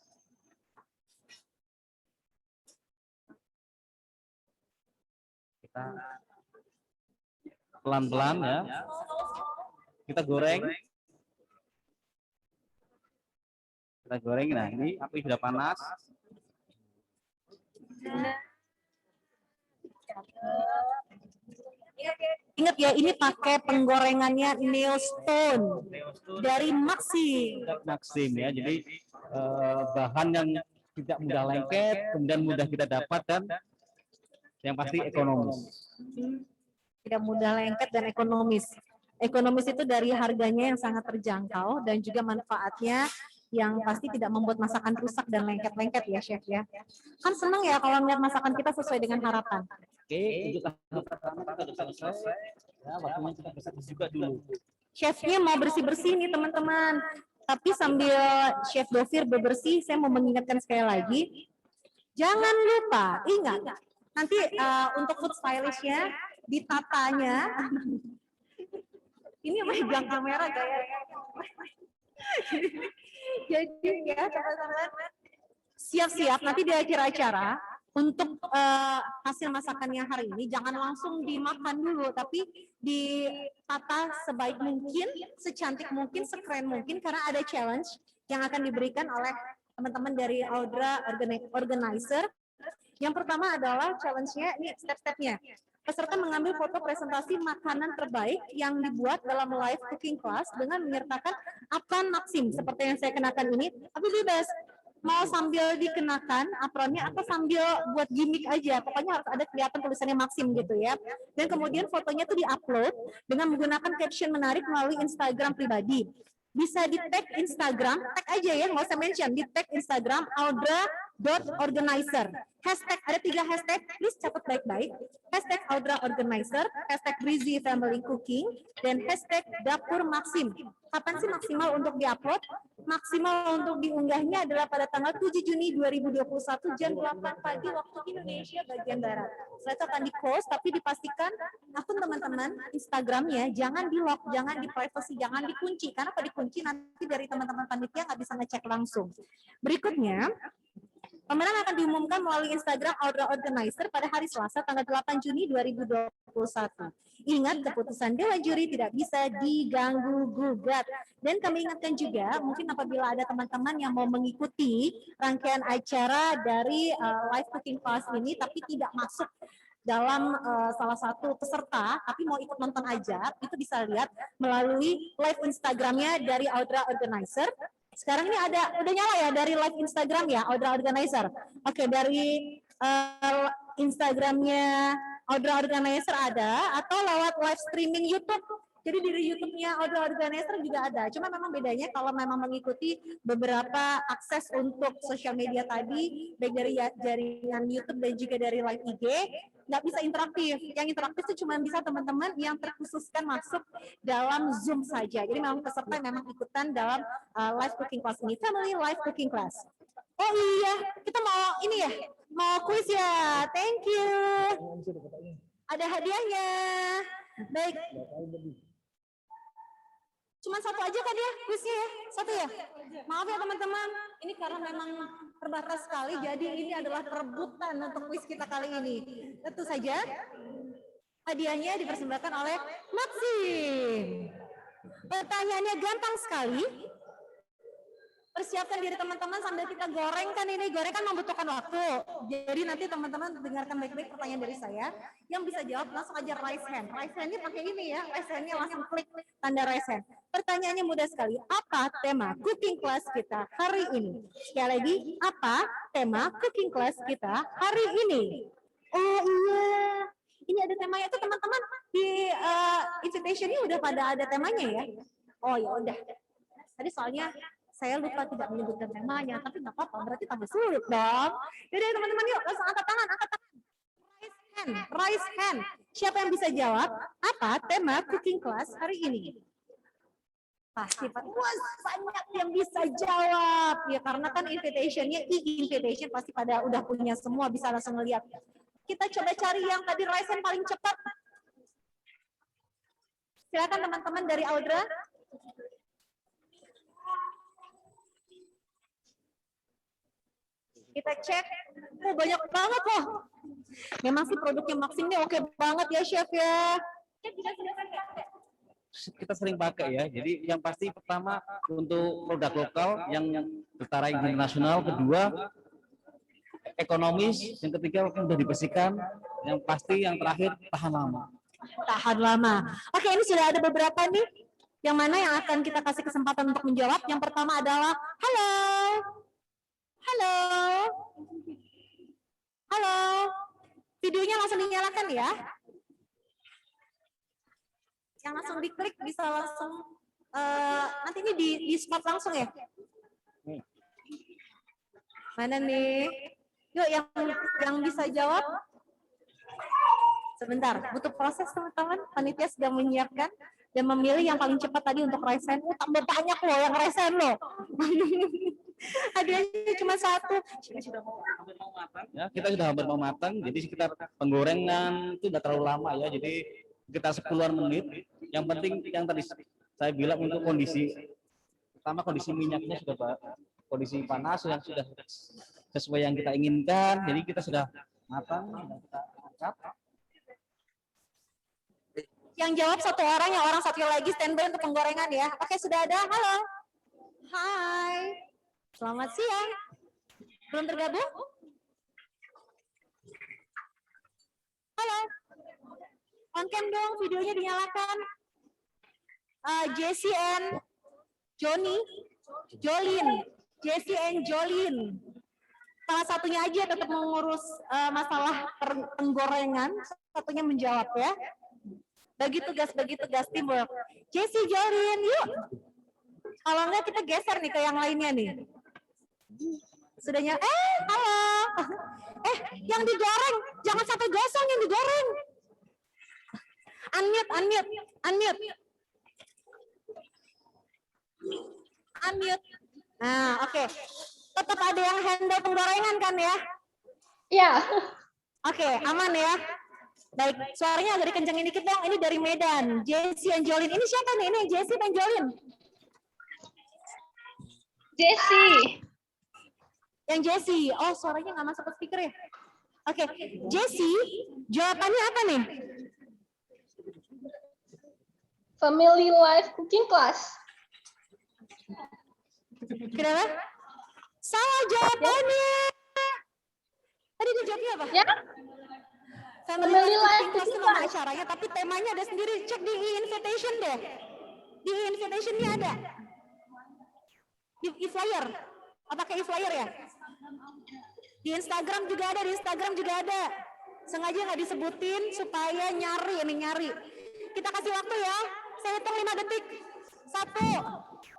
Kita pelan-pelan ya. Kita goreng. Kita goreng. Nah, ini api sudah panas. Ingat ya, ini pakai penggorengannya Neostone dari Maxim. Maxim ya. Jadi bahan yang tidak mudah lengket, kemudian mudah kita dapat dan yang pasti ekonomis. Tidak mudah lengket dan ekonomis. Ekonomis itu dari harganya yang sangat terjangkau dan juga manfaatnya yang pasti tidak membuat masakan rusak dan lengket-lengket ya chef ya. Kan senang ya kalau melihat masakan kita sesuai dengan harapan. Oke, untuk tahap pertama kita sudah selesai. Ya, waktunya kita bersih juga dulu. Chefnya mau bersih-bersih nih teman-teman. Tapi sambil Chef Dovir bebersih, saya mau mengingatkan sekali lagi, jangan lupa ingat nanti untuk food stylist-nya ditatanya. Ini megang kamera gaya. Jadi ya teman-teman siap-siap nanti di akhir acara untuk hasil masakannya hari ini jangan langsung dimakan dulu tapi ditata sebaik mungkin, secantik mungkin, sekeren mungkin karena ada challenge yang akan diberikan oleh teman-teman dari Audra Organizer. Yang pertama adalah challenge-nya ini step-stepnya. Peserta mengambil foto presentasi makanan terbaik yang dibuat dalam live cooking class dengan menyertakan apron Maxim seperti yang saya kenakan ini. Tapi bebas, mau sambil dikenakan apronnya atau sambil buat gimmick aja. Pokoknya harus ada kelihatan tulisannya Maxim gitu ya. Dan kemudian fotonya tuh diupload dengan menggunakan caption menarik melalui Instagram pribadi. Bisa di tag Instagram, tag aja ya, nggak usah mention, di tag Instagram audra.organizer. Hashtag, ada 3 hashtag, please catat baik-baik. Hashtag Audra Organizer, hashtag Breezy Family Cooking, dan hashtag Dapur Maxim. Kapan sih maksimal untuk diupload? Maksimal untuk diunggahnya adalah pada tanggal 7 Juni 2021 jam 8 pagi waktu Indonesia bagian Barat. Setelah itu akan di-close, tapi dipastikan akun teman-teman Instagramnya jangan di-lock, jangan di-privacy, jangan dikunci. Karena kalau dikunci nanti dari teman-teman panitia nggak bisa ngecek langsung. Berikutnya, pemenang akan diumumkan melalui Instagram Audra Organizer pada hari Selasa tanggal 8 Juni 2021. Ingat, keputusan dewan juri tidak bisa diganggu-gugat. Dan kami ingatkan juga, mungkin apabila ada teman-teman yang mau mengikuti rangkaian acara dari live cooking class ini, tapi tidak masuk dalam salah satu peserta, tapi mau ikut nonton aja, itu bisa lihat melalui live Instagramnya dari Audra Organizer. Sekarang ini udah nyala ya dari live Instagram ya, Audra Organizer. Oke, dari Instagramnya Audra Organizer ada, atau lewat live streaming YouTube. Jadi di YouTube-nya Audra Organizer juga ada. Cuma memang bedanya kalau memang mengikuti beberapa akses untuk sosial media tadi, baik dari jaringan YouTube dan juga dari live IG, nggak bisa interaktif. Yang interaktif itu cuma bisa teman-teman yang terkhususkan masuk dalam Zoom saja. Jadi memang peserta memang ikutan dalam live cooking class ini, family live cooking class. Oh iya, kita mau ini ya, mau kuis ya. Thank you. Ada hadiahnya. Baik. Cuma satu aja kan ya kuisnya ya? Satu ya? Maaf ya teman-teman, ini karena memang terbatas sekali, jadi ini adalah perebutan untuk kuis kita kali ini. Tentu saja hadiahnya dipersembahkan oleh Maxim. Pertanyaannya gampang sekali. Persiapkan diri teman-teman sambil kita goreng kan ini. Goreng kan membutuhkan waktu. Jadi nanti teman-teman dengarkan baik-baik pertanyaan dari saya. Yang bisa jawab langsung aja raise hand. Raise hand-nya pakai ini ya. Raise hand-nya langsung klik tanda raise hand. Pertanyaannya mudah sekali. Apa tema cooking class kita hari ini? Sekali lagi, apa tema cooking class kita hari ini? Oh iya. Ini ada temanya tuh teman-teman. Di invitation-nya udah pada ada temanya ya. Oh ya udah. Tadi soalnya saya lupa tidak menyebutkan temanya, tapi nggak apa-apa, berarti tambah sulit dong. Jadi teman-teman yuk, langsung angkat tangan, angkat tangan. Raise hand. Siapa yang bisa jawab? Apa tema cooking class hari ini? Pasti Pak. Wah, banyak yang bisa jawab. Ya karena kan invitation-nya e-invitation pasti pada udah punya semua, bisa langsung ngeliat. Kita coba cari yang tadi raise hand paling cepat. Silakan teman-teman dari Audra. Kita cek, oh banyak banget loh. Memang sih produknya Maxim ini oke banget ya Chef ya. Kita sering pakai ya. Jadi yang pasti pertama untuk produk lokal yang bertaraf internasional, kedua ekonomis, yang ketiga sudah dibersihkan, yang pasti yang terakhir tahan lama. Tahan lama. Oke, ini sudah ada beberapa nih. Yang mana yang akan kita kasih kesempatan untuk menjawab? Yang pertama adalah halo. Halo. Halo. Videonya langsung dinyalakan ya. Yang langsung diklik bisa langsung nanti ini di spot langsung ya. Mana nih? Yuk yang bisa jawab. Sebentar, butuh proses teman-teman. Panitia sudah menyiapkan dan memilih yang paling cepat tadi untuk raise hand. Tambah banyak loh yang raise hand loh. Hadiahnya cuma satu. Ya, kita sudah hampir mau matang, jadi sekitar penggorengan itu tidak terlalu lama ya, jadi kita 10-an menit. Yang penting yang tadi saya bilang untuk kondisi, pertama kondisi minyaknya sudah kondisi panas yang sudah sesuai yang kita inginkan, jadi kita sudah matang, kita angkat. Yang jawab satu orang, yang orang satu lagi standby untuk penggorengan ya. Oke, sudah ada. Halo. Hai. Selamat siang. Belum tergabung? Halo. On cam dong, videonya dinyalakan. Jessie and Jolin. Jessie and Jolin. Salah satunya aja tetap mengurus masalah penggorengan, satunya menjawab ya. Bagi tugas teamwork. Jessie, Jolin, yuk. Kalau enggak kita geser nih ke yang lainnya nih. Sudahnya, halo. Yang digoreng, jangan sampai gosong yang digoreng. Unmute. Nah, oke. Tetap ada yang handle penggorengan kan ya? Iya. Oke, aman ya. Baik, suaranya agak dikencengin dikit dong. Ini dari Medan. Jessie and Jolin. Ini siapa nih? Ini Jessie dan Jolin. Jessie. Yang Jessie. Oh, suaranya nggak masuk ke speaker ya? Oke, Jessie, jawabannya apa nih? Family Life Cooking Class. Kenapa? Salah jawabannya. Tadi dia jawabnya apa? Ya. Family Life Cooking Class nama acaranya, tapi temanya ada sendiri. Cek di invitation deh. Di invitation-nya ada. Di e-flyer. Apa pakai e-flyer ya? Di Instagram juga ada, di Instagram juga ada. Sengaja nggak disebutin supaya nyari. Kita kasih waktu ya. Saya hitung 5 detik. 1,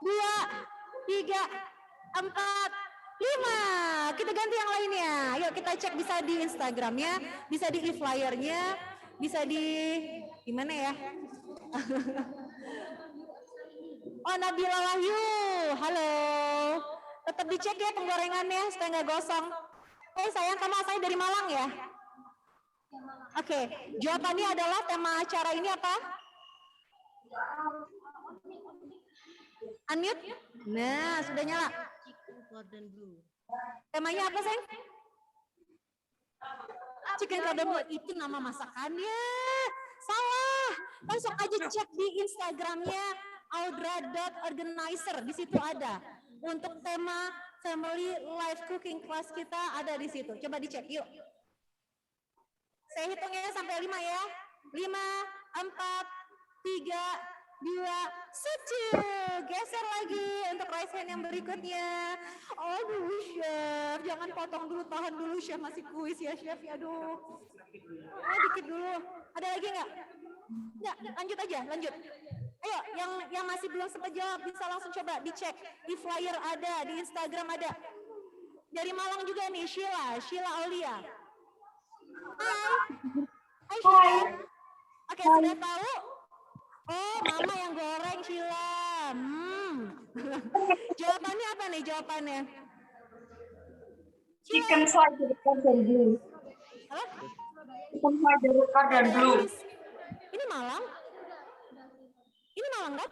2, 3, 4, 5. Kita ganti yang lainnya. Yuk kita cek, bisa di Instagramnya, bisa di e-flyernya, bisa di gimana ya? Oh, Nabila Wahyu, halo. Tetap dicek ya penggorengannya supaya nggak gosong. Sayang, kamu asalnya dari Malang ya? Oke, jawabannya adalah tema acara ini apa? Unmute? Nah, sudah nyala. Temanya apa, Sayang? Chicken cordon bleu, itu nama masakannya. Salah. Langsung aja cek di Instagramnya audra.organizer. Di situ ada. Untuk tema family life cooking class kita ada di situ. Coba dicek yuk. Saya hitungnya sampai 5 ya. 5, 4, 3, 2, 1. Geser lagi untuk rice hand yang berikutnya. Aduh, Chef. Jangan potong dulu, tahan dulu, Chef. Masih kuis ya, Chef. Aduh. Dikit dulu. Ada lagi nggak? Nggak, lanjut aja, lanjut. Ayo, yang masih belum sempat jawab bisa langsung coba dicek. Di flyer ada, di Instagram ada. Dari Malang juga nih, Sheila Aulia. Hai Sheila. Oke, sudah tahu? Oh, Mama yang goreng Sheila. Jawabannya apa nih jawabannya? Chicken slider cordon bleu. Hah? Chicken slider cordon bleu. Ini Malang? Ini Malang kan?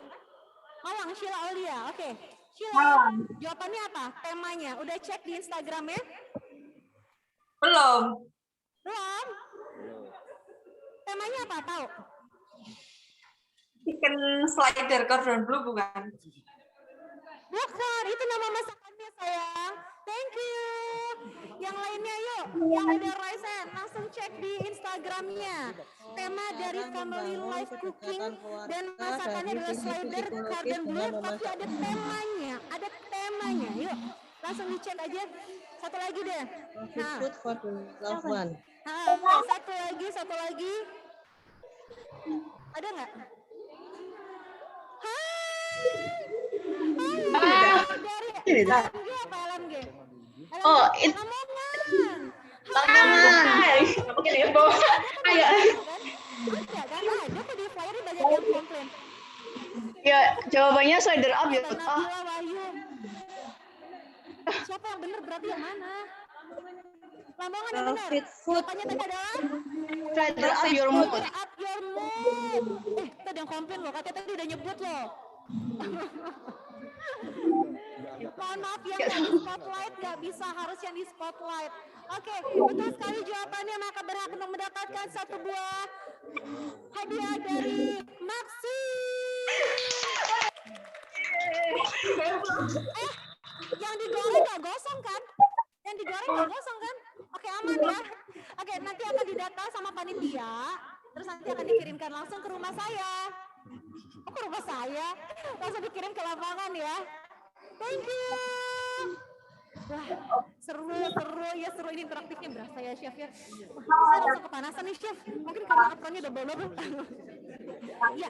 Malang, Sheila Aulia. Oke. Sheila, jawabannya apa? Temanya, udah cek di Instagramnya? Belum. Belum? Temanya apa, tahu? Chicken slider cordon bleu bukan? Bukan, itu nama masakannya sayang. Thank you. Yang lainnya yuk, yang udah rice hand, langsung cek di Instagramnya. Tema dari family life cooking dan masakannya adalah slider cordon bleu, tapi ada temanya. Yuk, langsung dicek aja. Satu lagi deh. Nah, satu lagi. Ada nggak? Dari LMG apa LMG? Oh, Lamongan. Mungkin heboh. Ayo. Ada kan? Ada kok di flyer banyak yang komplain. Ya, jawabannya slider up ya. Nabila Wahyu. Siapa yang benar berarti yang mana? Lamongan yang benar. Jawabannya tadi adalah Slider up your mood. up your mood. Tadi yang komplain loh, katanya tadi udah nyebut loh. Mohon maaf yang nggak di spotlight, nggak bisa, harus yang di spotlight. Oke, betul sekali jawabannya, maka berhak untuk mendapatkan 1 buah hadiah dari Maxi. Yang digoreng nggak gosong kan? Oke, aman ya. Oke, nanti akan didata sama panitia, terus nanti akan dikirimkan langsung ke rumah saya. Oh, ke rumah saya? Langsung dikirim ke lapangan ya. Thank you. Wah, seru ini interaktifnya berasa ya, Chef ya. Saya langsung kepanasan nih, Chef. Mungkin karena apronnya udah bolong. Iya.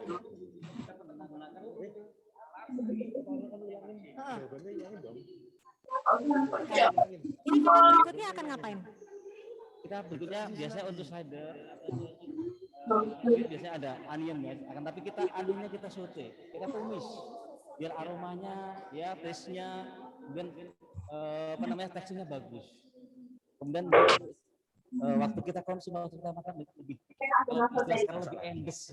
Ini kita berikutnya akan ngapain? Kita berikutnya biasanya untuk slider biasanya ada onion ya, akan tapi onionnya kita saute, kita tumis biar aromanya ya, taste-nya, kemudian teksturnya bagus. Kemudian waktu kita konsumsi, waktu kita makan lebih sekarang lebih endes.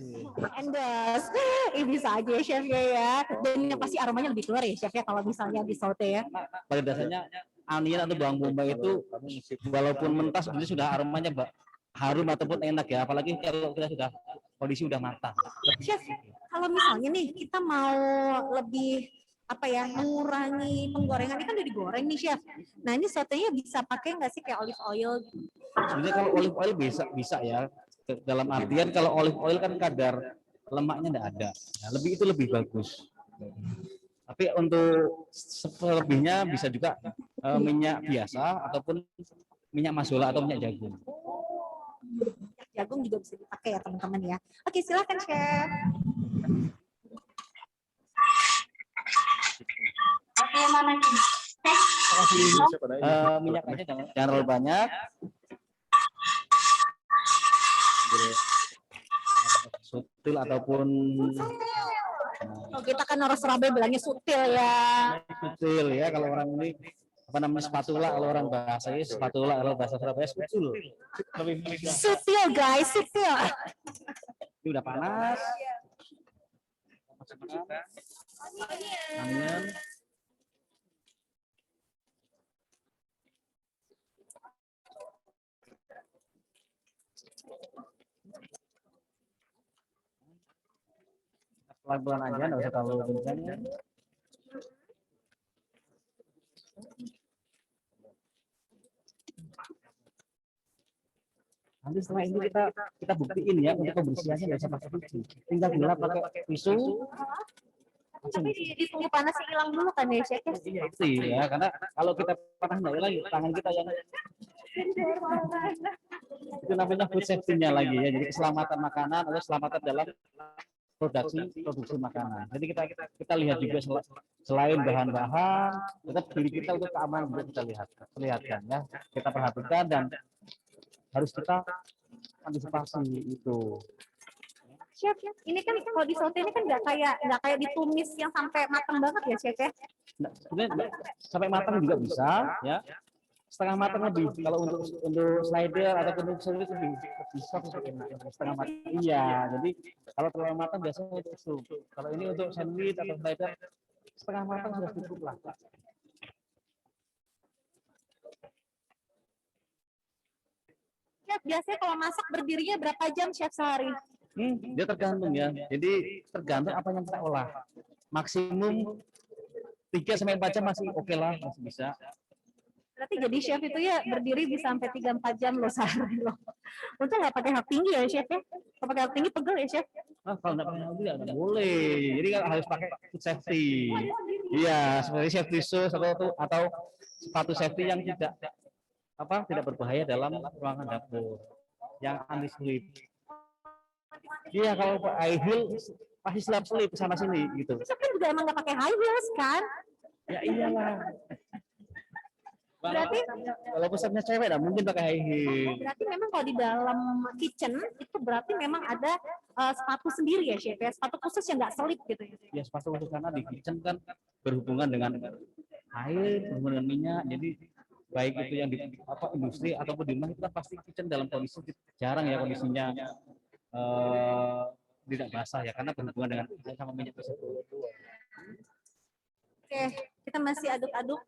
Bisa aja ya, Chef ya. Dan pasti aromanya lebih keluar ya, Chef ya, kalau misalnya di saute ya. Pada dasarnya onion atau bawang bombay itu walaupun mentah sebenarnya sudah aromanya harum ataupun enak ya, apalagi kalau kita sudah kondisi udah matang. Chef, kalau misalnya nih kita mau lebih mengurangi penggorengan, ini kan udah digoreng nih, Chef. Nah, ini sautenya bisa pakai nggak sih kayak olive oil? Sebenarnya kalau olive oil bisa ya. Dalam artian kalau olive oil kan kadar lemaknya enggak ada. Nah, itu lebih bagus. Tapi untuk selebihnya bisa juga minyak biasa ataupun minyak mazola atau minyak jagung. Minyak jagung juga bisa dipakai ya teman-teman ya. Oke, silakan chef. Oke, mana nih? Minyak aja jangan terlalu banyak. Sutil ataupun Oh, kita kan orang Surabaya bilangnya sutil ya. sutil ya, kalau orang ini apa namanya spatula, kalau orang bahasanya spatula, kalau bahasa Surabaya sutil. Sutil guys, sutil. Ini udah panas. Onion. Pelan-pelan aja, nggak usah terlalu kencang ya. Nanti setelah ini kita buktiin ya, untuk pembersihannya nggak usah pakai tisu, tinggal dilap pakai tisu. Tapi ditunggu panasnya hilang dulu kan ya chef. Iya itu ya, karena kalau kita panas nggak hilang, tangan kita yang itu namanya food safety-nya lagi ya, jadi keselamatan makanan atau keselamatan dalam produksi makanan. Jadi kita lihat juga selain bahan-bahan, tetap diri kita untuk keamanan juga kita lihatkan ya. Kita perhatikan dan harus kita antisipasi itu. Chef, ini kan kalau di saute ini kan nggak kayak ditumis yang sampai matang banget ya chef ya. Nah, sebenarnya sampai matang juga bisa ya. Setengah matang lebih. Kalau untuk slider ataupun untuk sandwich lebih bisa setengah matang. Iya, jadi kalau terlalu matang biasanya untuk sup. Kalau ini untuk sandwich atau slider setengah matang sudah cukup lah. Chef, biasanya kalau masak berdirinya berapa jam chef sehari? Dia tergantung ya. Jadi tergantung apa yang kita olah. Maksimum 3-4 jam masih oke lah, masih bisa. Berarti jadi chef itu ya berdiri bisa sampai 3-4 jam loh sehari loh. Untung nggak pakai hak tinggi ya chef ya. Kalau pakai hak tinggi pegel ya chef. Kalau nggak pakai hak tinggi nggak boleh. Jadi kan harus pakai food safety. Iya, seperti safety shoes atau sepatu safety yang tidak berbahaya dalam ruangan dapur. Yang anti slip. Iya, kalau high heel pasti slip sana sini gitu. Chef kan juga emang nggak pakai high heels kan? Ya iyalah. Berarti kalau pusatnya cewek dah mungkin pakai high heel. Berarti memang kalau di dalam kitchen itu berarti memang ada sepatu sendiri ya chef ya, sepatu khusus yang nggak selip gitu ya. Ya sepatu khusus karena di kitchen kan berhubungan dengan air, berhubungan dengan minyak. Jadi baik itu yang di industri ataupun di rumah, kita pasti kitchen dalam kondisi jarang ya kondisinya tidak basah ya, karena berhubungan dengan sama minyak tersebut. Oke, kita masih aduk-aduk.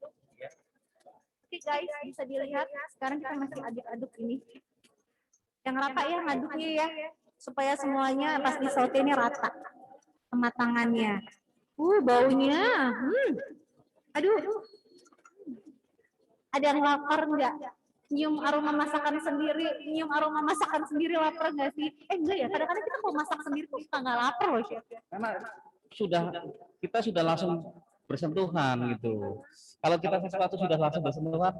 Oke guys, bisa dilihat sekarang kita masih aduk-aduk ini. Yang rata ya ngaduknya ya, supaya semuanya pas di saute ini rata kematangannya. Baunya. Aduh. Ada yang lapar nggak? Nyium aroma masakan sendiri, lapar nggak sih? Enggak ya, kadang-kadang kita mau masak sendiri tuh suka nggak lapar loh chef. Karena kita sudah langsung bersentuhan gitu. Kalau kita sesuatu sudah langsung bersentuhan,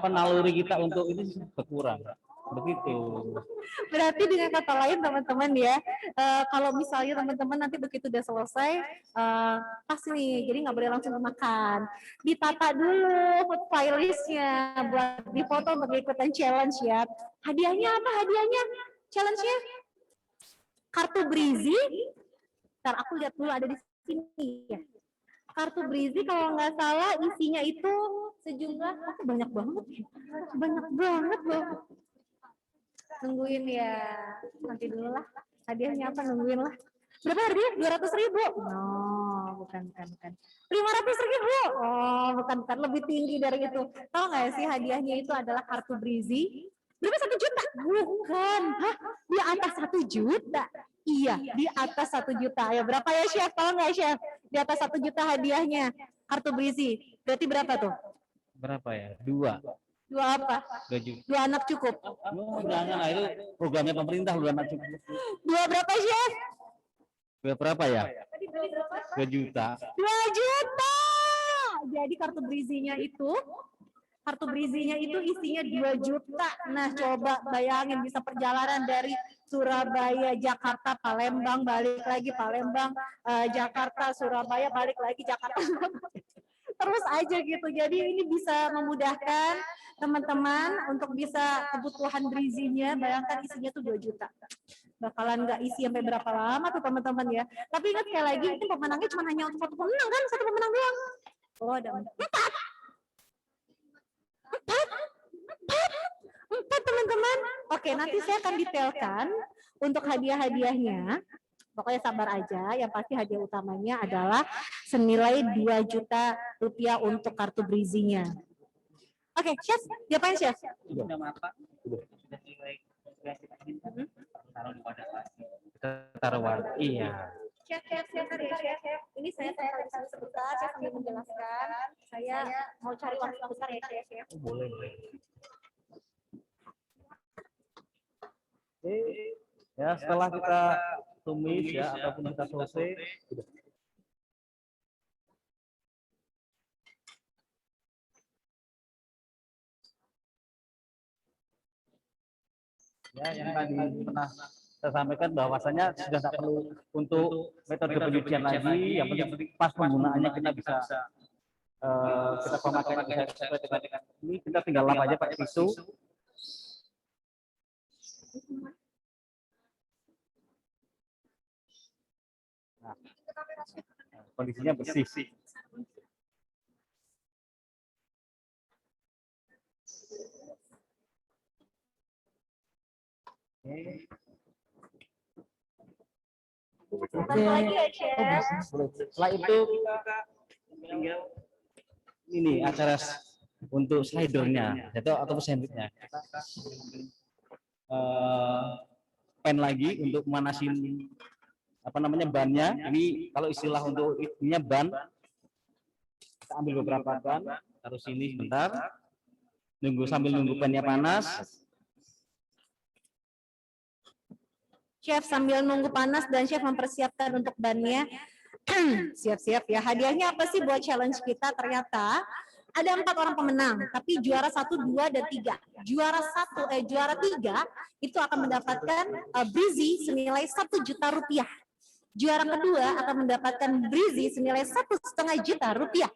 naluri kita untuk ini berkurang. Begitu. Berarti dengan kata lain teman-teman ya, kalau misalnya teman-teman nanti begitu udah selesai, pas nih, jadi nggak boleh langsung makan. Ditata dulu food file list-nya buat dipoto untuk ikutan challenge ya. Hadiahnya apa? Challenge-nya kartu Brizi. Ntar aku lihat dulu ada di sini ya. Kartu Brizi kalau nggak salah isinya itu sejumlah banyak banget loh. Nungguin ya, nanti dulu lah. Hadiahnya apa, nungguin lah. Berapa harganya? 200.000? No, bukan. 500.000? Oh, bukan. Lebih tinggi dari itu. Tahu nggak sih hadiahnya itu adalah kartu Brizi? Berapa, 1 juta? Bukan. Hah? Di atas 1 juta? Iya, di atas 1 juta. Ya berapa ya chef? Tahu nggak chef? Di atas 1 juta hadiahnya kartu Brizi. Berarti berapa tuh? Berapa ya? 2. 2 apa? 2 juta. 2 anak cukup. Jangan lah, itu programnya pemerintah 2 anak cukup. 2 berapa chef? 2 berapa ya? Tadi 2 juta. 2 juta. Jadi kartu Brizinya itu isinya 2 juta. Nah, coba bayangin bisa perjalanan dari Surabaya, Jakarta, Palembang, balik lagi Palembang, Jakarta, Surabaya, balik lagi Jakarta. Terus aja gitu. Jadi ini bisa memudahkan teman-teman untuk bisa kebutuhan Brizinya. Bayangkan isinya tuh 2 juta. Bakalan nggak isi sampai berapa lama tuh teman-teman ya. Tapi ingat sekali lagi, itu pemenangnya cuma hanya untuk satu pemenang kan? Satu pemenang doang. Oh, ada 4 teman-teman. Oke, nanti saya akan detailkan untuk hadiah-hadiahnya. Pokoknya sabar aja, yang pasti hadiah utamanya adalah senilai 2 juta rupiah untuk kartu Brizinya. Oke, Chef, diapain Chef? Sudah matang, sudah nilai yang kita inginkan, taruh di wadah plastik. Kita taruh wadah. Iya. Chef, ini saya taruh sebentar, saya sambil menjelaskan. Saya mau cari waktu sebentar ya, Chef. Boleh. Oke, ya setelah kita tumis ya ataupun kita saute, ya yang tadi pernah saya sampaikan bahwasanya sudah tidak perlu untuk metode pencucian lagi, yang penting pas penggunaannya kita bisa kita pemakaian bisa sesuai dengan ini, kita tinggal lap aja pakai tisu. Nah, kondisinya bersih. Setelah itu kita tinggal ini acara untuk slidernya atau sandwichnya. Pen lagi untuk memanasin bannya. Ini kalau istilah untuk ininya ban. Kita ambil beberapa ban, taruh sini sebentar. Sambil nunggu bannya panas. Chef sambil nunggu panas dan Chef mempersiapkan untuk bannya. Siap-siap ya. Hadiahnya apa sih buat challenge kita? Ternyata ada 4 orang pemenang, tapi juara 1, 2, dan 3. Juara 3 itu akan mendapatkan Brizi senilai 1 juta rupiah. Juara kedua akan mendapatkan Brizi senilai 1,5 juta rupiah.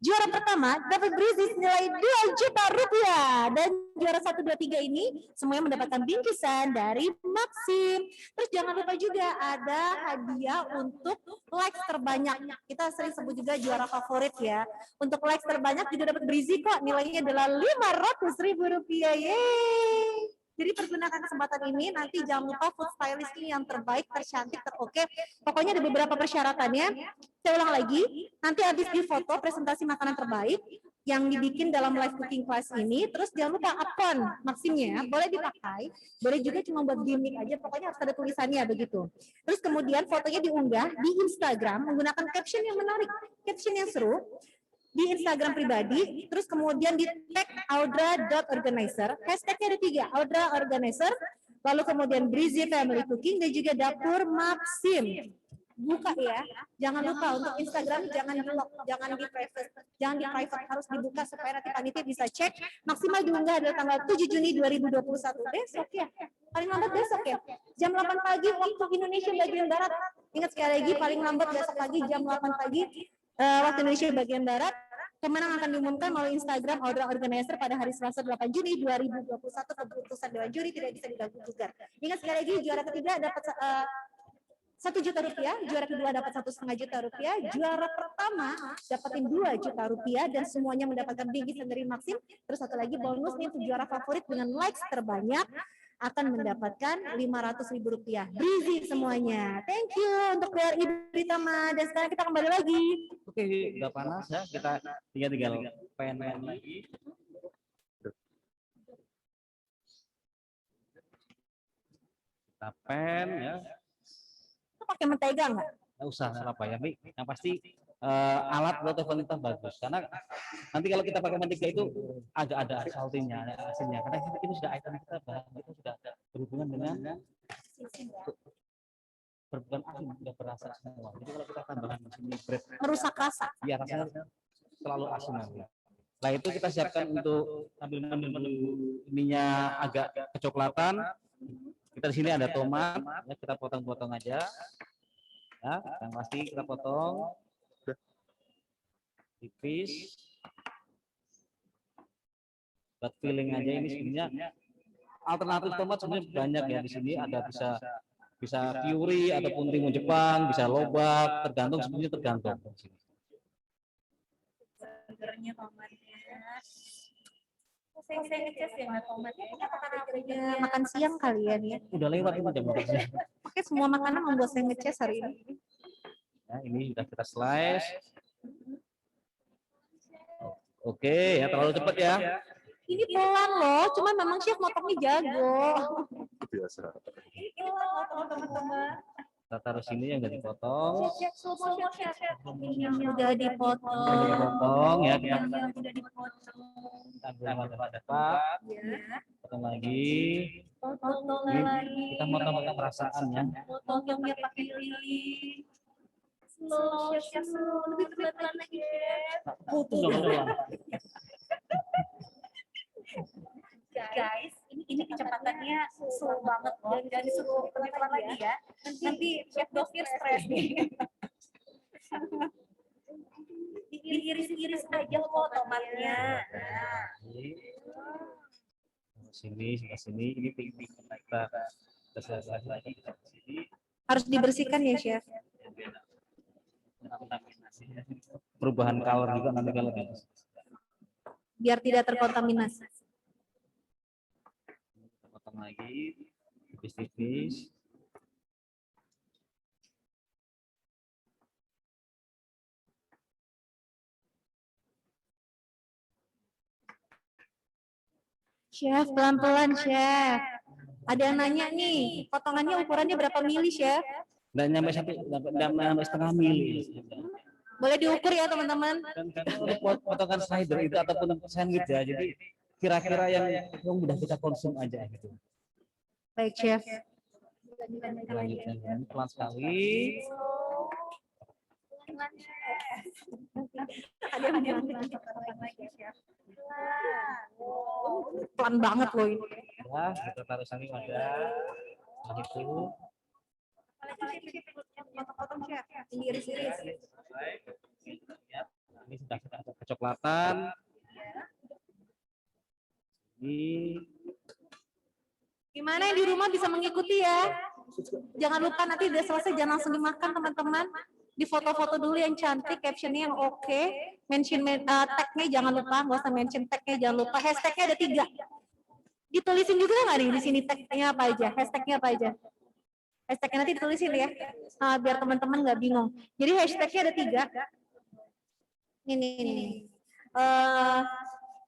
Juara pertama dapat Brizi senilai 2 juta rupiah. Dan juara 1, 2, 3 ini semuanya mendapatkan bingkisan dari Maxim. Terus jangan lupa juga ada hadiah untuk likes terbanyak. Kita sering sebut juga juara favorit ya. Untuk likes terbanyak juga dapat Brizi kok. Nilainya adalah Rp500.000. Yeay! Jadi pergunakan kesempatan ini, nanti jangan lupa food stylist ini yang terbaik, tercantik, teroke. Pokoknya ada beberapa persyaratannya. Saya ulang lagi, nanti habis di foto presentasi makanan terbaik yang dibikin dalam live cooking class ini. Terus jangan lupa akun Maximnya, boleh dipakai, boleh juga cuma buat gimmick aja, pokoknya harus ada tulisannya begitu. Terus kemudian fotonya diunggah di Instagram menggunakan caption yang menarik, caption yang seru, di Instagram pribadi, terus kemudian di tag audra.organizer, hashtagnya ada 3, Audra Organizer, lalu kemudian Brizi Family Cooking, dan juga Dapur Maxim. Buka ya, jangan lupa untuk Instagram jangan di lock, jangan di private, harus dibuka supaya nanti panitia bisa cek. Maksimal diunggah adalah tanggal 7 Juni 2021, besok ya, paling lambat besok ya, jam 8 pagi waktu Indonesia bagian Barat. Ingat sekali lagi, paling lambat besok pagi jam 8 pagi waktu Indonesia bagian Barat. Pemenang akan diumumkan melalui Instagram Audra Organizer pada hari Selasa 8 Juni 2021. Keputusan Dewan Juri tidak bisa diganggu-gugat. Ingat sekali lagi, juara ketiga dapat 1 juta rupiah, juara kedua dapat 1,5 juta rupiah, juara pertama dapatin 2 juta rupiah, dan semuanya mendapatkan bingkisan dari Maxim. Terus satu lagi bonusnya untuk juara favorit dengan likes terbanyak akan mendapatkan Rp500.000. Brizi semuanya. Thank you untuk KRI Britama. Dan sekarang kita kembali lagi. Oke, udah panas ya. Kita tinggal pen lagi. Kita pen ya. Itu pakai mentega nggak? Nggak usah apa ya, yang pasti alat buat telepon kita bagus, karena nanti kalau kita pakai mentega itu agak ada saltinya, asinnya, karena itu sudah item kita, bahan itu sudah ada berhubungan dengan berbukan asin, udah berasa semua. Jadi kalau kita tambahkan di sini bread, Merusak rasa. ya rasanya terlalu asin nanti. Setelah itu kita siapkan untuk sambil menunggu ininya agak kecoklatan. Kita di sini ada tomat, ya, kita potong-potong aja. Ya, yang pasti kita potong tipis. Buat filling aja ini sebenarnya alternatif tomat sebenarnya banyak ya di sini, ada bisa puri ataupun timun Jepang, bisa lobak, tergantung sebenarnya tergantung. Segernya tomatnya. Saya ngecas ya nggak tomatnya. Ya, makan siang kalian ya. Udah lewat ini jam makannya. Pakai semua makanan membuat saya ngeces hari ini. Ya, ini sudah kita slice. Oke, ya terlalu cepat ya. Ini pelan loh, cuma memang chef motongnya jago. Biasa. Ini pelan loh teman-teman. Kita taruh sini yang udah dipotong. Yang udah dipotong. Udah dipotong ya, kita Yang udah dipotong. ambil dekat, potong lagi. Potong Ini lagi. kita motong perasaan ya. Potongnya pakai lilin. Slow, chef, slow. Lebih pelan lagi, chef. Putus dong doang. Guys, ini kecepatannya slow banget loh. Dan disuruh lebih pelan lagi ya. Nanti chef Dovir stres nih. Diiris-iris aja kok tomatnya. Nah. Sini, sebelah sini, ini tinggi kita selesai lagi kita sini. Harus dibersihkan ya chef. Perubahan color juga nanti kalau Biar tidak terkontaminasi. kita potong lagi tipis-tipis. Chef, pelan-pelan chef. Ada yang nanya nih, potongannya ukurannya berapa mili chef? Dan nyampe setengah mili. Boleh diukur ya teman-teman. Dan untuk potongan slider itu ataupun sandwich ya, jadi kira-kira yang mudah kita konsum aja gitu. Baik chef. Kita lanjutkan pelan sekali. Ada yang pelan banget loh ini. Ya, kita taruh samping wadah. Setelah itu Potong-potong chef. Ini iris-iris. ini sudah kecoklatan. Ini Gimana yang di rumah bisa mengikuti ya? Jangan lupa nanti udah selesai jangan langsung dimakan teman-teman. Di foto-foto dulu yang cantik, captionnya yang oke. Mention tag-nya jangan lupa, nggak usah mention tag-nya jangan lupa. Hashtag-nya ada 3. Ditulisin juga nggak nih di sini tag-nya apa aja? Hashtag-nya apa aja? Hashtag-nya nanti ditulisin ya, biar teman-teman nggak bingung. Jadi hashtag-nya ada 3. Ini.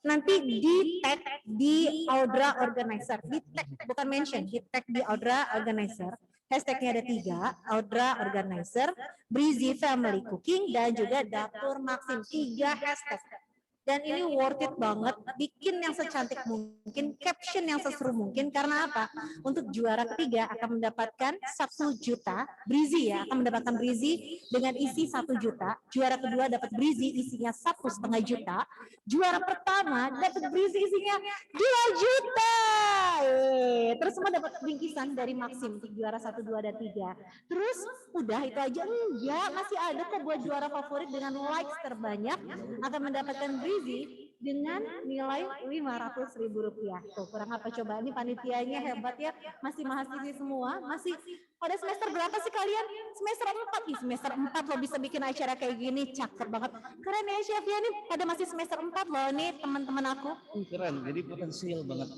Nanti di tag di Audra Organizer, di tag bukan mention, di tag di Audra Organizer. Hashtagnya ada 3, Audra Organizer, Breezy Family Cooking, dan juga Dapur Maxim. 3 hashtag. Dan ini worth it banget, bikin yang secantik mungkin, caption yang seseru mungkin, karena apa? Untuk juara ketiga akan mendapatkan 1 juta, Breezy ya, akan mendapatkan Breezy dengan isi 1 juta, juara kedua dapat Breezy isinya 1,5 juta, juara pertama dapat Breezy isinya 2 juta. Terus semua dapat bingkisan dari Maxim untuk juara 1, 2, dan 3. Terus udah itu aja? Enggak, masih ada kok buat juara favorit dengan likes terbanyak akan mendapatkan Breezy dengan nilai Rp500.000. Tuh, kurang apa coba? Ini panitianya hebat ya, masih mahasiswa semua, masih pada semester berapa sih kalian? Semester 4. Ih, semester 4 lo bisa bikin acara kayak gini, cakep banget. Keren ya chef ya, nih pada masih semester 4 loh nih teman-teman aku. keren, jadi potensial banget.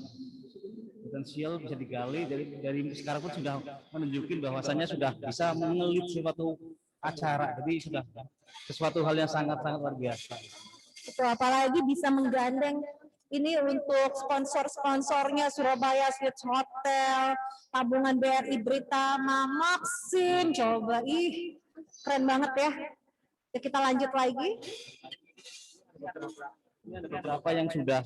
Potensial bisa digali dari sekarang pun sudah menunjukkan bahwasannya sudah bisa mengelit suatu acara. Jadi sudah sesuatu hal yang sangat-sangat luar biasa. Itu apalagi bisa menggandeng ini untuk sponsor-sponsornya Surabaya Suites Hotel, tabungan BRI Britama, Maxim, coba keren banget ya. Ya kita lanjut lagi. Ini ada beberapa yang sudah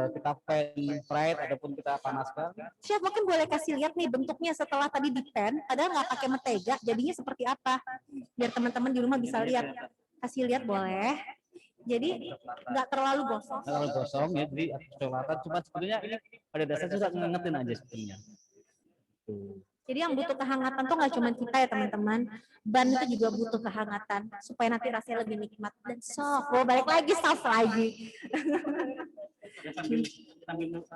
kita pan fried ataupun kita panaskan. Chef mungkin boleh kasih lihat nih bentuknya setelah tadi di pan, padahal nggak pakai mentega, jadinya seperti apa? Biar teman-teman di rumah bisa lihat. Kasih lihat boleh. Jadi nggak terlalu gosong. Nggak terlalu gosong ya, jadi kecoklatan. Cuma sebetulnya ini pada dasarnya sudah ngangetin aja sebetulnya. Tuh. Jadi yang butuh kehangatan tuh nggak cuma kita ya teman-teman, ban itu juga butuh kehangatan supaya nanti rasanya lebih nikmat dan soft. Oh, balik lagi soft lagi.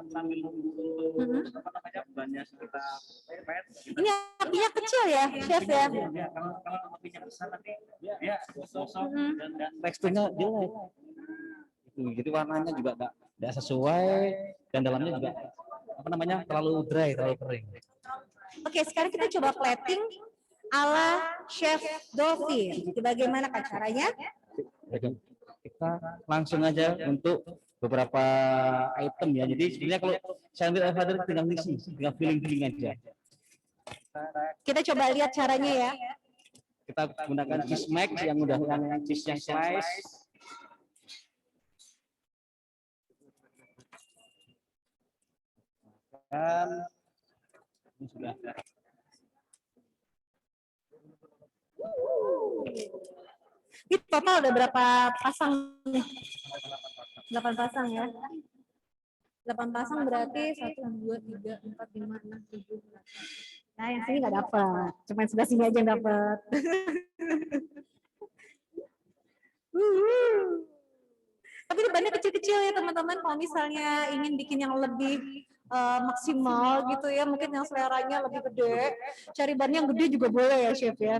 Sambil nunggu apa namanya bannya kita pepet. Ini apinya kecil ya, chef ya. Kalau apinya besar nanti dia gosong dan teksturnya jelek. Jadi warnanya juga nggak sesuai dan dalamnya juga apa namanya terlalu dry, terlalu kering. Oke, sekarang kita coba plating ala Chef Dovir. Bagaimana Kak caranya? Kita langsung aja untuk beberapa item ya. Jadi sebenarnya kalau sandwich Elvader tinggal ngisi, tinggal feeling aja. Kita coba lihat caranya ya. Kita gunakan cheese max yang udah yang cheese yang slice. Dan ini sudah. Ini total ada berapa pasang nih? 8 pasang ya. 8 pasang berarti 1, 2, 3, 4, 5, 6, 7, 8. Nah yang sini nggak dapat, cuma sebelah sini aja yang dapat. Tapi ini bannya kecil-kecil ya teman-teman. Kalau misalnya ingin bikin yang lebih maksimal gitu ya, mungkin yang seleranya lebih gede, cari ban yang gede juga boleh ya chef ya.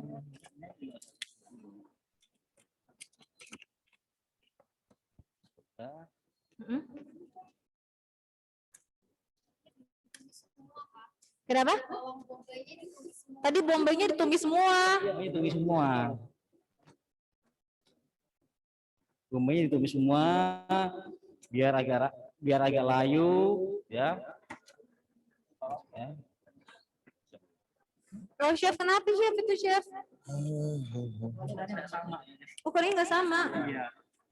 Kenapa? Tadi bombaynya ditumis semua. Ini ditumis semua. Bombanya ditumis semua biar agak layu ya. Oh chef, kenapa chef itu chef? Ukurannya nggak sama.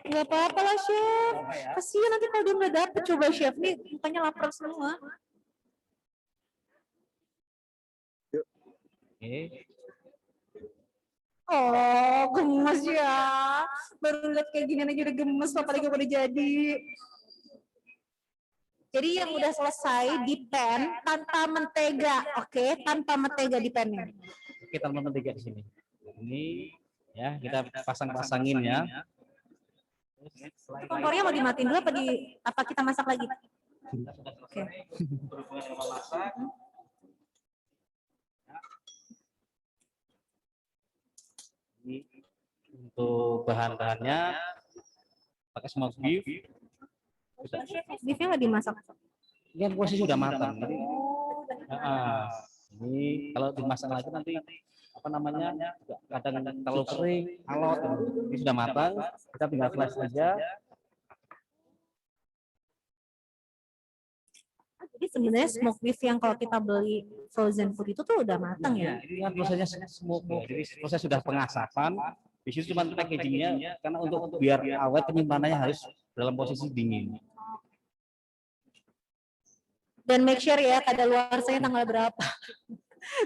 Nggak apa-apa lah chef. Kasihan nanti kalau dia nggak dapet. Coba chef nih mukanya lapar semua. Oh gemes ya. Baru lihat kayak gini aja udah gemes, apalagi udah jadi. Jadi yang udah selesai di pan tanpa mentega, oke? Tanpa mentega di pannya. Kita mentega di sini. Ini ya kita pasang-pasangin ya. Kompornya mau dimatiin dulu apa kita masak lagi? Oke. Ini untuk bahan-bahannya pakai smoked beef. Beefnya nggak dimasak? Ini kan posisi sudah matang. Jadi, ini kalau dimasak lagi nanti apa namanya kadang terlalu kering, alot. Ini sudah matang, kita tinggal flash saja. Jadi sebenarnya smoked beef yang kalau kita beli frozen food itu tuh udah matang ya? Ini kan prosesnya smoke, ya. Jadi proses sudah pengasapan. Di situ cuma packagingnya, karena untuk biar awet penyimpanannya harus dalam posisi dingin. Dan make sure ya kadaluarsanya tanggal berapa.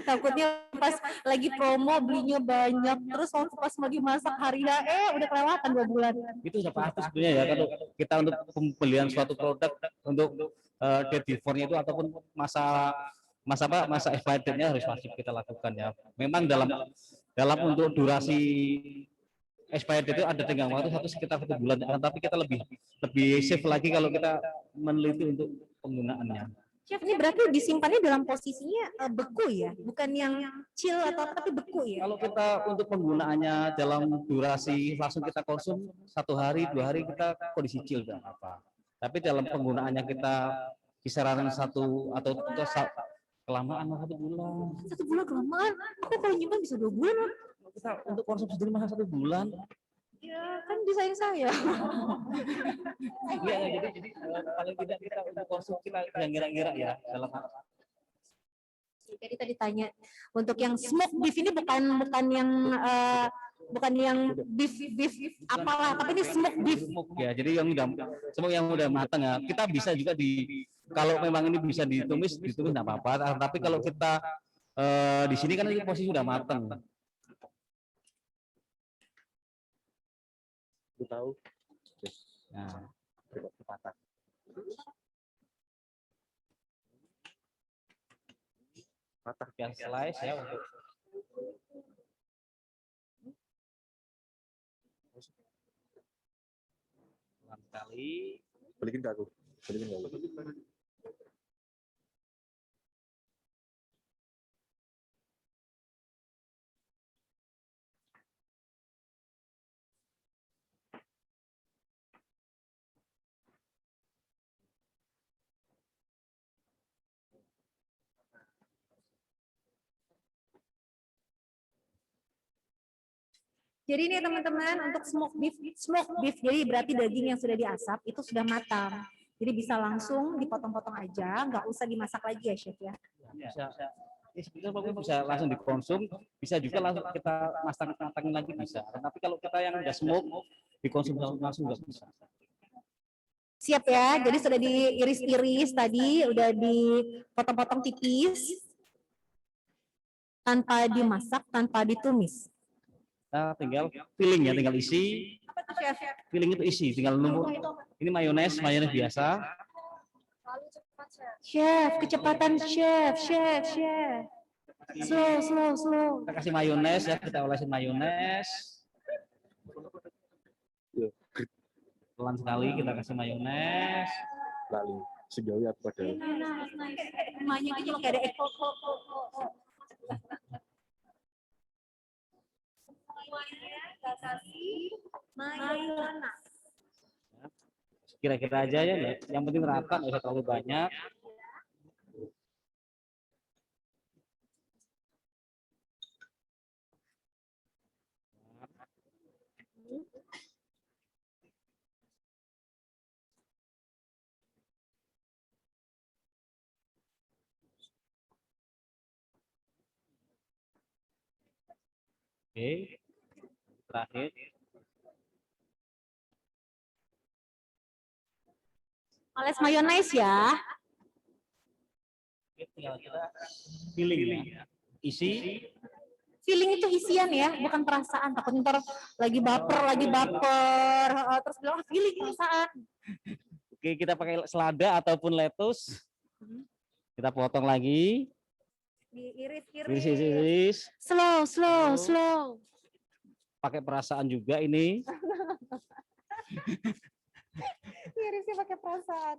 Takutnya pas lagi promo belinya banyak, terus pas mau dimasak hari H, udah kelewatan 2 bulan. Itu sudah pasti sebenarnya ya, kalau kita untuk pembelian suatu produk untuk date before-nya itu ataupun masa expired date-nya harus wajib kita lakukan ya. Memang dalam untuk durasi expired date itu ada tenggang waktu sekitar 1 bulan, tapi kita lebih safe lagi kalau kita meneliti untuk penggunaannya. Chef, ini berarti disimpannya dalam posisinya beku ya, bukan yang chill atau tapi beku ya? Kalau kita untuk penggunaannya dalam durasi langsung kita konsum 1 hari 2 hari kita kondisi chill tidak apa. Tapi dalam penggunaannya kita kisaran 1 atau kelamaan 1 bulan. 1 bulan kelamaan? Aku kalau nyimpan bisa 2 bulan. Kita untuk konsumsi sendiri masa 1 bulan. Ya kan disayang saya. Iya, jadi paling tidak kita untuk konsumsi kita yang kira-kira ya dalam hal. Jadi tadi tanya untuk yang smoke beef ini bukan yang bukan yang beef apalah, tapi ini smoke beef. Smoke ya, jadi yang udah matang ya. Kita bisa juga kalau memang ini bisa ditumis nggak apa-apa. Tapi kalau kita di sini kan ini posisi sudah matang. Aku tahu. Nah, patah. Patah biar slice ya untuk pelan sekali. Balikin ke aku. Balikin ke aku. Jadi ini teman-teman untuk smoke beef, jadi berarti daging yang sudah diasap itu sudah matang. Jadi bisa langsung dipotong-potong aja, nggak usah dimasak lagi ya chef ya. Bisa langsung dikonsum, bisa juga langsung kita matangin lagi bisa. Tapi kalau kita yang udah smoke dikonsum langsung nggak bisa. Siap ya, jadi sudah diiris-iris tadi, udah dipotong-potong tipis, tanpa dimasak, tanpa ditumis. Nah, tinggal filling ya, tinggal isi. Apa tuh chef? Filling itu isi, tinggal numpuk. Ini mayones biasa. Chef, kecepatan chef. Slow. Kita kasih mayones ya, kita olesin mayones. Pelan sekali kita kasih mayones. Lali, sejauh apa padahal. Namanya itu kayak ada ekor. Kira-kira aja ya, yang penting rata, nggak usah terlalu banyak. Oke, terakhir. Oles mayones ya. Tinggal kita filling ya. Isi. Feeling itu isian ya, bukan perasaan. Takut ntar lagi baper, terus bilang feeling perasaan. Oke, kita pakai selada ataupun lettuce. Kita potong lagi. Diiris. Slow. Pakai perasaan juga ini. Irisnya pakai perasaan.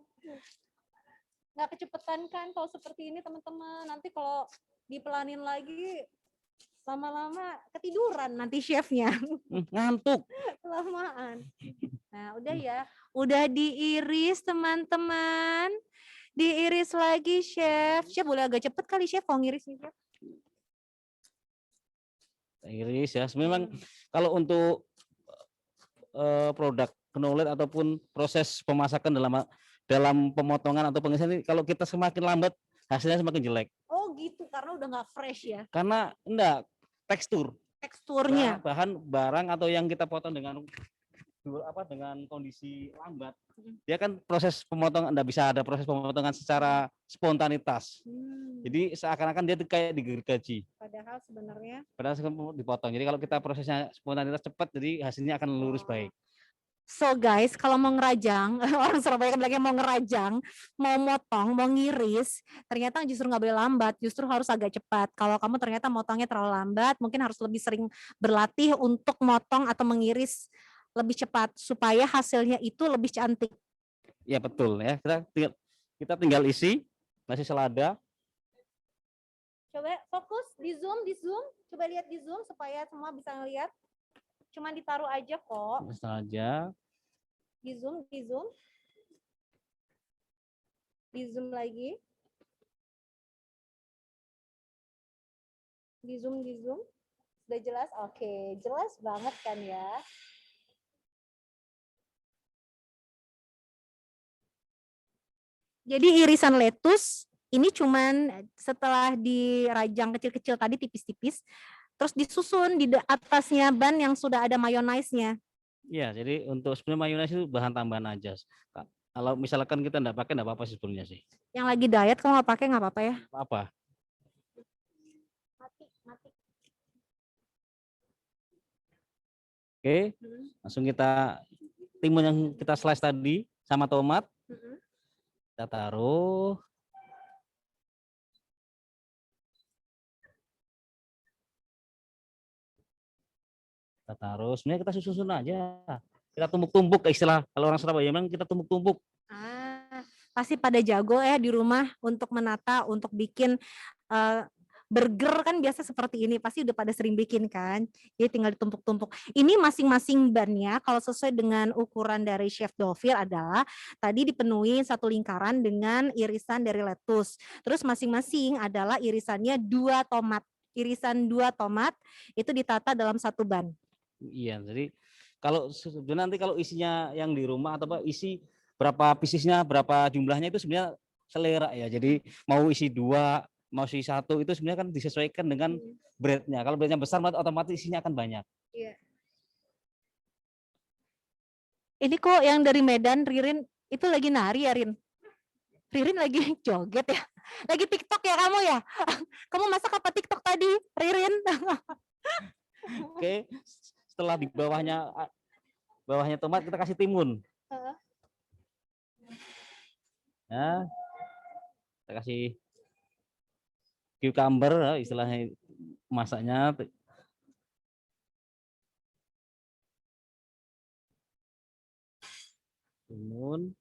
Nggak kecepetan kan kalau seperti ini teman-teman. Nanti kalau dipelanin lagi lama-lama ketiduran nanti chefnya. Ngantuk. Kelamaan. Nah udah ya. Udah diiris teman-teman. Diiris lagi chef. Chef boleh agak cepet kali chef kalau ngirisnya chef. Iris ya. Memang kalau untuk produk canola ataupun proses pemasakan dalam pemotongan atau pengisian ini, kalau kita semakin lambat hasilnya semakin jelek. Oh gitu, karena udah nggak fresh ya? Karena enggak, teksturnya. Bahan barang atau yang kita potong dengan kondisi lambat, dia kan proses pemotongan enggak bisa ada proses pemotongan secara spontanitas. Jadi seakan-akan dia kayak digergaji. Padahal sebenarnya dipotong. Jadi kalau kita prosesnya spontanitas cepat, jadi hasilnya akan lurus baik. So guys, kalau mau ngerajang, orang Surabaya kan bilangnya mau ngerajang, mau motong, mau ngiris, ternyata justru nggak boleh lambat, justru harus agak cepat. Kalau kamu ternyata motongnya terlalu lambat, mungkin harus lebih sering berlatih untuk motong atau mengiris lebih cepat supaya hasilnya itu lebih cantik. Ya betul ya. Kita tinggal isi, masih selada. Coba fokus di zoom, coba lihat di zoom supaya semua bisa ngelihat. Cuma ditaruh aja kok. Bisa aja. Di zoom lagi. Di zoom. Sudah jelas? Oke, jelas banget kan ya. Jadi irisan lettuce ini cuman setelah dirajang kecil-kecil tadi tipis-tipis, terus disusun di atasnya ban yang sudah ada mayonnaise-nya. Iya, jadi untuk sebenarnya mayones itu bahan tambahan aja. Kalau misalkan kita enggak pakai enggak apa-apa sih sebenarnya sih. Yang lagi diet kalau nggak pakai nggak apa-apa ya. Apa? Oke, langsung kita timun yang kita slice tadi sama tomat. Kita taruh. Kita taruh. Sebenarnya kita susun aja. Kita tumbuk-tumbuk istilah kalau orang Surabaya memang kita tumbuk-tumbuk. Pasti pada jago ya di rumah untuk menata, untuk bikin burger kan biasa seperti ini, pasti udah pada sering bikin kan, jadi tinggal ditumpuk-tumpuk. Ini masing-masing bannya kalau sesuai dengan ukuran dari Chef Dovir adalah tadi dipenuhi satu lingkaran dengan irisan dari lettuce, terus masing-masing adalah irisannya 2 tomat, irisan 2 tomat itu ditata dalam satu ban. Iya, jadi kalau nanti kalau isinya yang di rumah atau isi berapa piecesnya, berapa jumlahnya itu sebenarnya selera ya. Jadi mau isi 2, mau isi 1 itu sebenarnya kan disesuaikan dengan breadnya. Kalau breadnya besar otomatis isinya akan banyak. Iya. Ini kok yang dari Medan, Ririn itu lagi nari ya, Rin? Ririn lagi joget ya? Lagi TikTok ya kamu ya? Kamu masak apa TikTok tadi, Ririn? Oke, setelah di bawahnya tomat kita kasih timun. Ya, kita kasih cucumber istilahnya masaknya. Timun.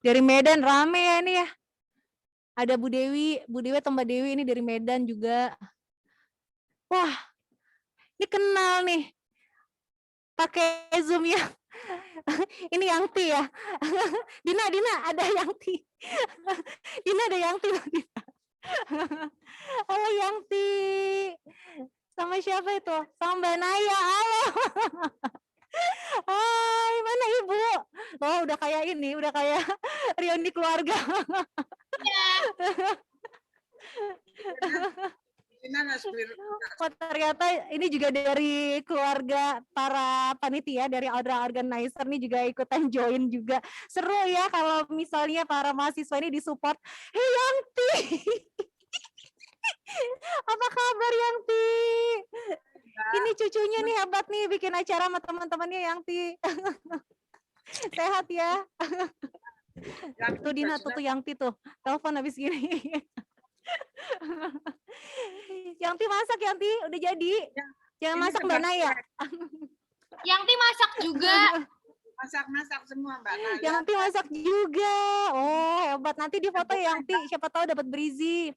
Dari Medan rame ya ini ya. Ada Bu Dewi atau Mbak Dewi ini dari Medan juga. Wah, ini kenal nih. Pakai Zoom ya. Ini Yangti ya. Dina ada Yangti. Dina ada Yangti. Halo Yangti. Sama siapa itu? Sama Mbak Naya. Halo. Hai, mana Ibu? Oh, udah kayak ini, udah kayak reuni keluarga. Oh, ternyata ini juga dari keluarga para panitia dari Audra Organizer nih juga ikutan join juga. Seru ya kalau misalnya para mahasiswa ini disupport. Hey Yangti. Apa kabar Yangti? Ini cucunya nih hebat nih bikin acara sama teman-temannya Yangti. Sehat ya. Tuh Dina tuh Yangti tuh. Telepon habis gini. Yangti masak Yangti udah jadi. Jangan masak Mbak Naya. Yangti masak juga. Masak semua Mbak Naya. Yangti masak juga. Oh hebat, nanti di foto Yangti. Siapa tahu dapat berizi.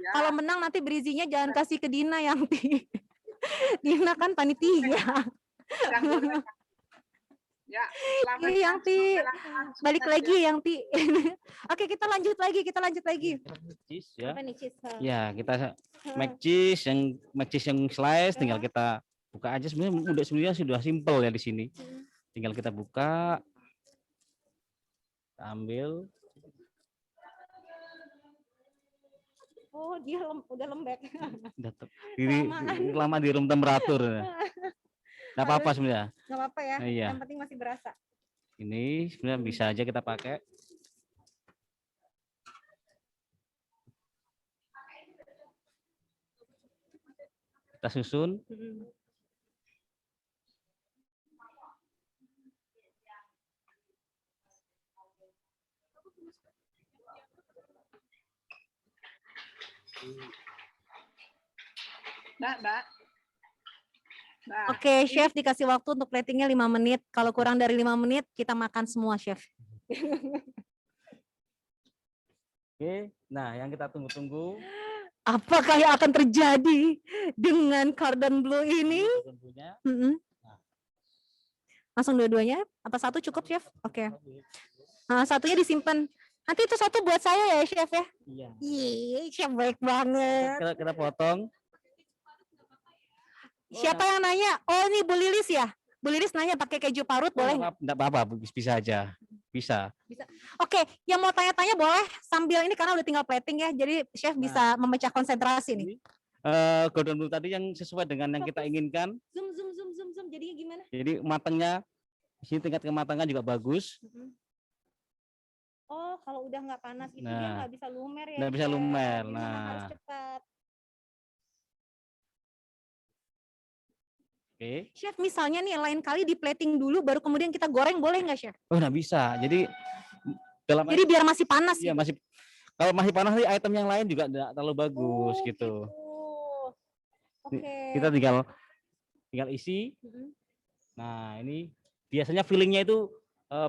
Ya. Kalau menang nanti berizinya jangan kasih ke Dina Yangti. Dina kan panitia. Ya, Yangti. Balik lagi Yangti. Oke, kita lanjut lagi. Cheese ya. Apa nih cheese? Ya, kita mac cheese yang slice tinggal kita buka aja, sebenarnya sudah simple ya di sini. Tinggal kita buka. Kita ambil. Oh, dia udah lembek. Lama di room temperatur. Nggak apa-apa sebenarnya. Nggak apa-apa ya. Iya. Yang penting masih berasa. Ini sebenarnya bisa aja kita pakai. Kita susun. Mbak. Oke, Chef dikasih waktu untuk platingnya 5 menit. Kalau kurang dari 5 menit, kita makan semua, Chef. Oke, nah yang kita tunggu-tunggu. Apakah yang akan terjadi dengan cordon bleu ini? Langsung dua-duanya? Apa satu cukup, Chef? Oke. Nah, satunya disimpan. Nanti itu satu buat saya ya, Chef ya? Iya. Ih, Chef baik banget. Kita potong. Siapa yang nanya? Oh, ini Bu Lilis ya? Bu Liris nanya pakai keju parut boleh nggak? Enggak apa-apa, bisa aja. Bisa. Oke, yang mau tanya-tanya boleh sambil ini karena udah tinggal plating ya. Jadi chef Nah. bisa memecah konsentrasi nih. Ini golden blue tadi yang sesuai dengan yang kita inginkan. Zoom. Jadinya gimana? Jadi matangnya di sini tingkat kematangan juga bagus. Oh, kalau udah nggak panas itu dia Nah. nggak bisa lumer ya. Nggak bisa Chef. lumer, Dia memang harus nah. cepat. Oke. Chef misalnya nih lain kali di plating dulu baru kemudian kita goreng boleh nggak chef? Oh, nggak bisa. Jadi dalam Jadi biar masih panas iya gitu. masih kalau masih panas nih item yang lain juga tidak terlalu bagus Oh, gitu. Oke. Kita tinggal isi. Nah, ini biasanya fillingnya itu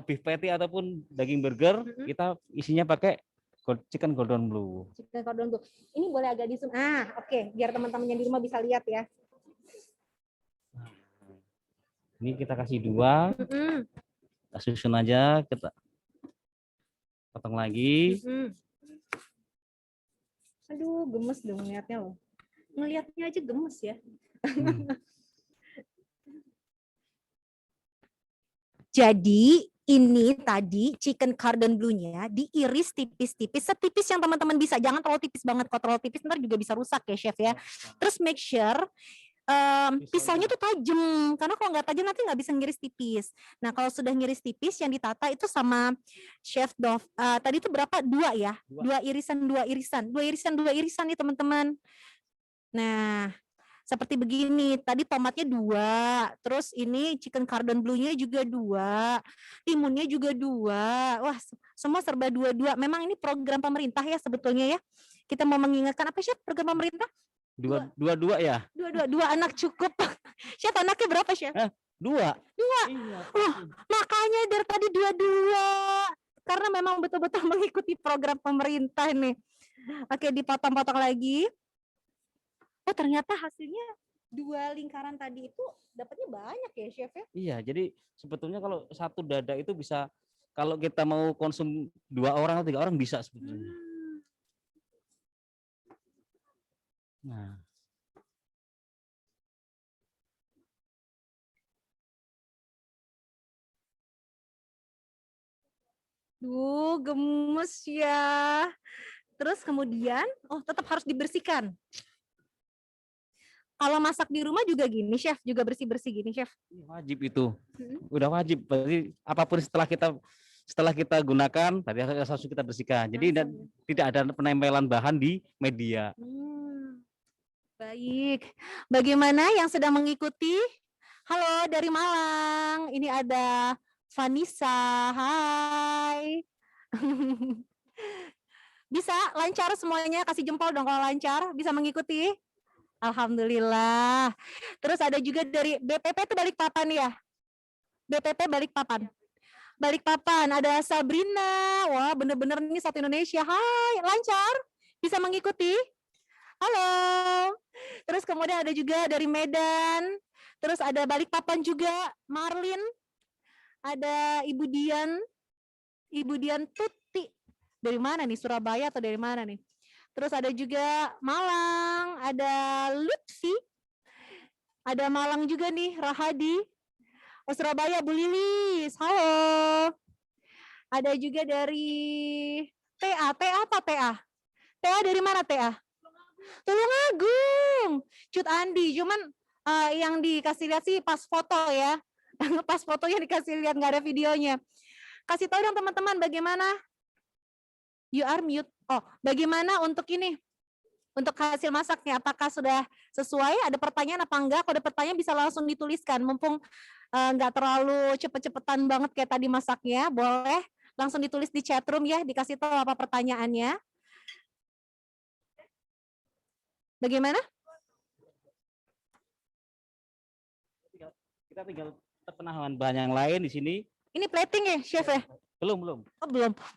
beef patty ataupun daging burger, kita isinya pakai chicken golden blue. Chicken cordon bleu. Ini boleh agak di zoom. Oke, biar teman-teman yang di rumah bisa lihat ya. Ini kita kasih 2. Kita susun aja, kita potong lagi. Aduh, gemes dong ngeliatnya loh. Ngeliatnya aja gemes ya. Jadi ini tadi chicken cordon bleu-nya diiris tipis-tipis, setipis yang teman-teman bisa. Jangan terlalu tipis banget, kalau terlalu tipis ntar juga bisa rusak ya chef ya. Terus make sure pisaunya tuh tajam, karena kalau nggak tajam nanti nggak bisa ngiris tipis. Nah kalau sudah ngiris tipis yang ditata itu sama chef Dov. Tadi itu berapa? 2 ya? 2 irisan nih teman-teman. Nah seperti begini, tadi tomatnya 2, terus ini chicken cordon bleu-nya juga 2, timunnya juga 2. Wah, semua serba 2. Memang ini program pemerintah ya sebetulnya ya. Kita mau mengingatkan apa chef program pemerintah? 2 ya? 2 anak cukup. Chef anaknya berapa chef? 2. Iya. Makanya dari tadi 2. Karena memang betul-betul mengikuti program pemerintah nih. Oke, dipotong-potong lagi. Oh ternyata hasilnya 2 lingkaran tadi itu dapatnya banyak ya chef ya? Iya, jadi sebetulnya kalau satu dada itu bisa, kalau kita mau konsum 2 orang atau 3 orang bisa sebetulnya. Nah. Duh, gemes ya. Terus kemudian, tetap harus dibersihkan. Kalau masak di rumah juga gini, chef, juga bersih-bersih gini, chef. Wajib itu. Udah wajib. Berarti apapun setelah kita gunakan, tadi harus kita bersihkan. Jadi tidak ada penempelan bahan di media. Baik. Bagaimana yang sedang mengikuti? Halo dari Malang. Ini ada Vanessa. Hai. Bisa lancar semuanya, kasih jempol dong kalau lancar, bisa mengikuti. Alhamdulillah. Terus ada juga dari BPP itu Balikpapan ya? BPP Balikpapan. Balikpapan, ada Sabrina. Wah, bener-bener ini satu Indonesia. Hai, lancar? Bisa mengikuti? Halo. Terus kemudian ada juga dari Medan. Terus ada Balikpapan juga, Marlin. Ada Ibu Dian Tuti. Dari mana nih? Surabaya atau dari mana nih? Terus ada juga Malang, ada Lutfi. Ada Malang juga nih, Rahadi. Surabaya, Bu Lilis. Halo. Ada juga dari TA. TA apa TA? TA dari mana TA? Tulungagung. Cut Andi. Cuman yang dikasih lihat sih pas foto ya. Pas fotonya dikasih lihat, nggak ada videonya. Kasih tahu dong teman-teman bagaimana. You are mute. Bagaimana untuk ini? Untuk hasil masaknya, apakah sudah sesuai? Ada pertanyaan apa enggak? Kalau ada pertanyaan bisa langsung dituliskan. Mumpung nggak terlalu cepet-cepetan banget kayak tadi masaknya, boleh langsung ditulis di chat room ya, dikasih tahu apa pertanyaannya. Bagaimana? Kita tinggal penahanan bahan yang lain di sini. Ini plating ya, chef ya? Belum.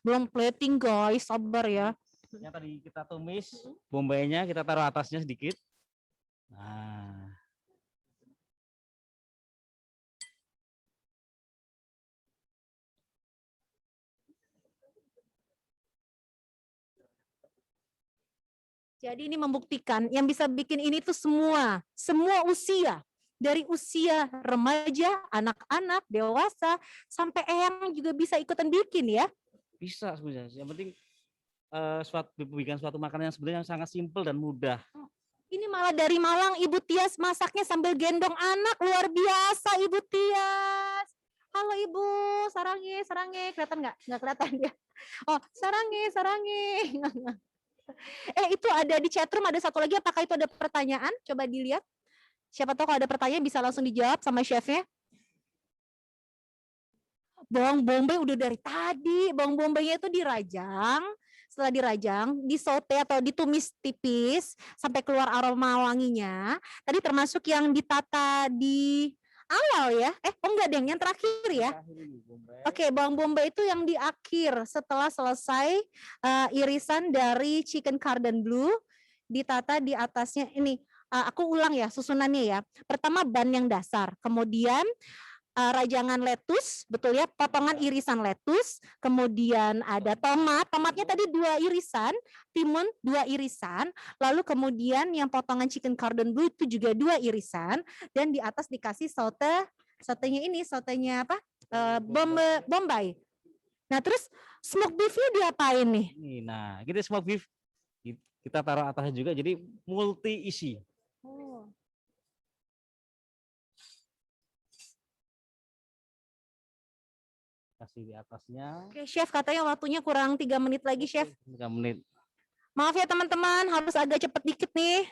Belum plating guys, sabar ya. Yang tadi kita tumis, bombaynya kita taruh atasnya sedikit. Nah. Jadi ini membuktikan yang bisa bikin ini tuh semua usia. Dari usia remaja, anak-anak, dewasa, sampai eyang juga bisa ikutan bikin ya. Bisa sebenarnya. Yang penting bikin suatu makanan yang sebenarnya sangat simpel dan mudah. Ini malah dari Malang Ibu Tias masaknya sambil gendong anak, luar biasa Ibu Tias. Halo Ibu, sarange, sarange, kelihatan nggak? Nggak kelihatan ya. Oh, sarange, sarange. Itu ada di chatroom ada satu lagi, apakah itu ada pertanyaan? Coba dilihat. Siapa tahu kalau ada pertanyaan bisa langsung dijawab sama chefnya. Bawang bombay udah dari tadi. Bawang bombaynya itu dirajang. Setelah dirajang, disaute atau ditumis tipis sampai keluar aroma wanginya. Tadi termasuk yang ditata di awal ya. Enggak deh, yang terakhir ya. Oke, bawang bombay itu yang di akhir setelah selesai irisan dari chicken cordon bleu, ditata di atasnya ini. Aku ulang ya susunannya ya. Pertama ban yang dasar, kemudian rajangan lettuce, betul ya, potongan irisan lettuce, kemudian ada tomatnya tadi 2 irisan, timun 2 irisan, lalu kemudian yang potongan chicken cordon bleu itu juga 2 irisan, dan di atas dikasih sautenya apa? Bombay. Nah terus smoke beefnya diapain nih? Nah, kita smoke beef kita taruh atasnya juga, jadi multi isi. Kasih di atasnya. Oke, chef katanya waktunya kurang 3 menit lagi, chef. 3 menit. Maaf ya teman-teman, harus agak cepet dikit nih.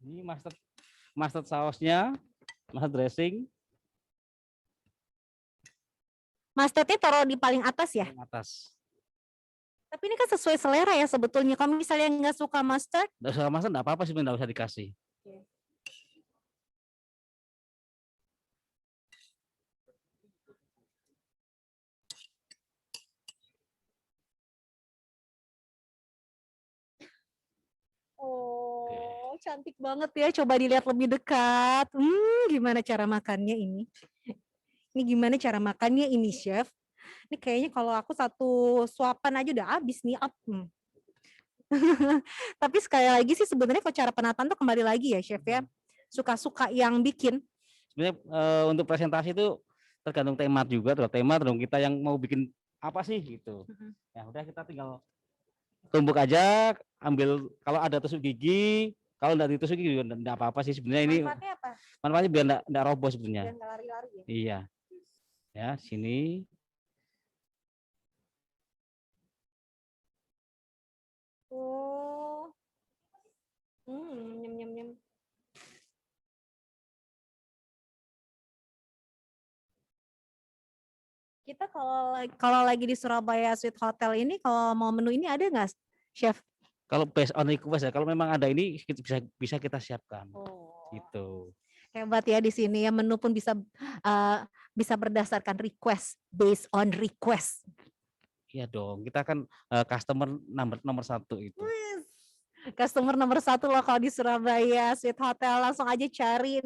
Ini mustard sausnya, mustard dressing. Mustardnya taruh di paling atas ya? Paling atas. Tapi ini kan sesuai selera ya sebetulnya. Kalau misalnya nggak suka mustard, Nggak usah mustard, nggak apa-apa sih, nggak usah dikasih. oh cantik banget ya. Coba dilihat lebih dekat. Gimana cara makannya ini? Ini gimana cara makannya ini, chef? Ini kayaknya kalau aku satu suapan aja udah habis nih. Tapi sekali lagi sih sebenarnya kalau cara penataan tuh kembali lagi ya, chef ya. Suka-suka yang bikin. Sebenarnya untuk presentasi itu tergantung tema juga, tergantung kita yang mau bikin apa sih gitu. Ya udah kita tinggal tumbuk aja, ambil kalau ada tusuk gigi, kalau enggak ditusuk gigi juga enggak apa-apa sih sebenarnya ini. Manfaatnya apa? Manfaatnya biar enggak roboh sebenarnya. Biar nggak lari-lari ya. Iya. Ya, sini. Oh. Nyem. Kita kalau lagi di Surabaya Sweet Hotel ini, kalau mau menu ini ada nggak, chef? Kalau based on request ya, kalau memang ada ini bisa kita siapkan. Gitu. Hebat ya di sini ya, menu pun bisa berdasarkan request, based on request. Iya dong, kita kan customer nomor 1 itu. Customer nomor 1 loh kalau di Surabaya Sweet Hotel. Langsung aja cari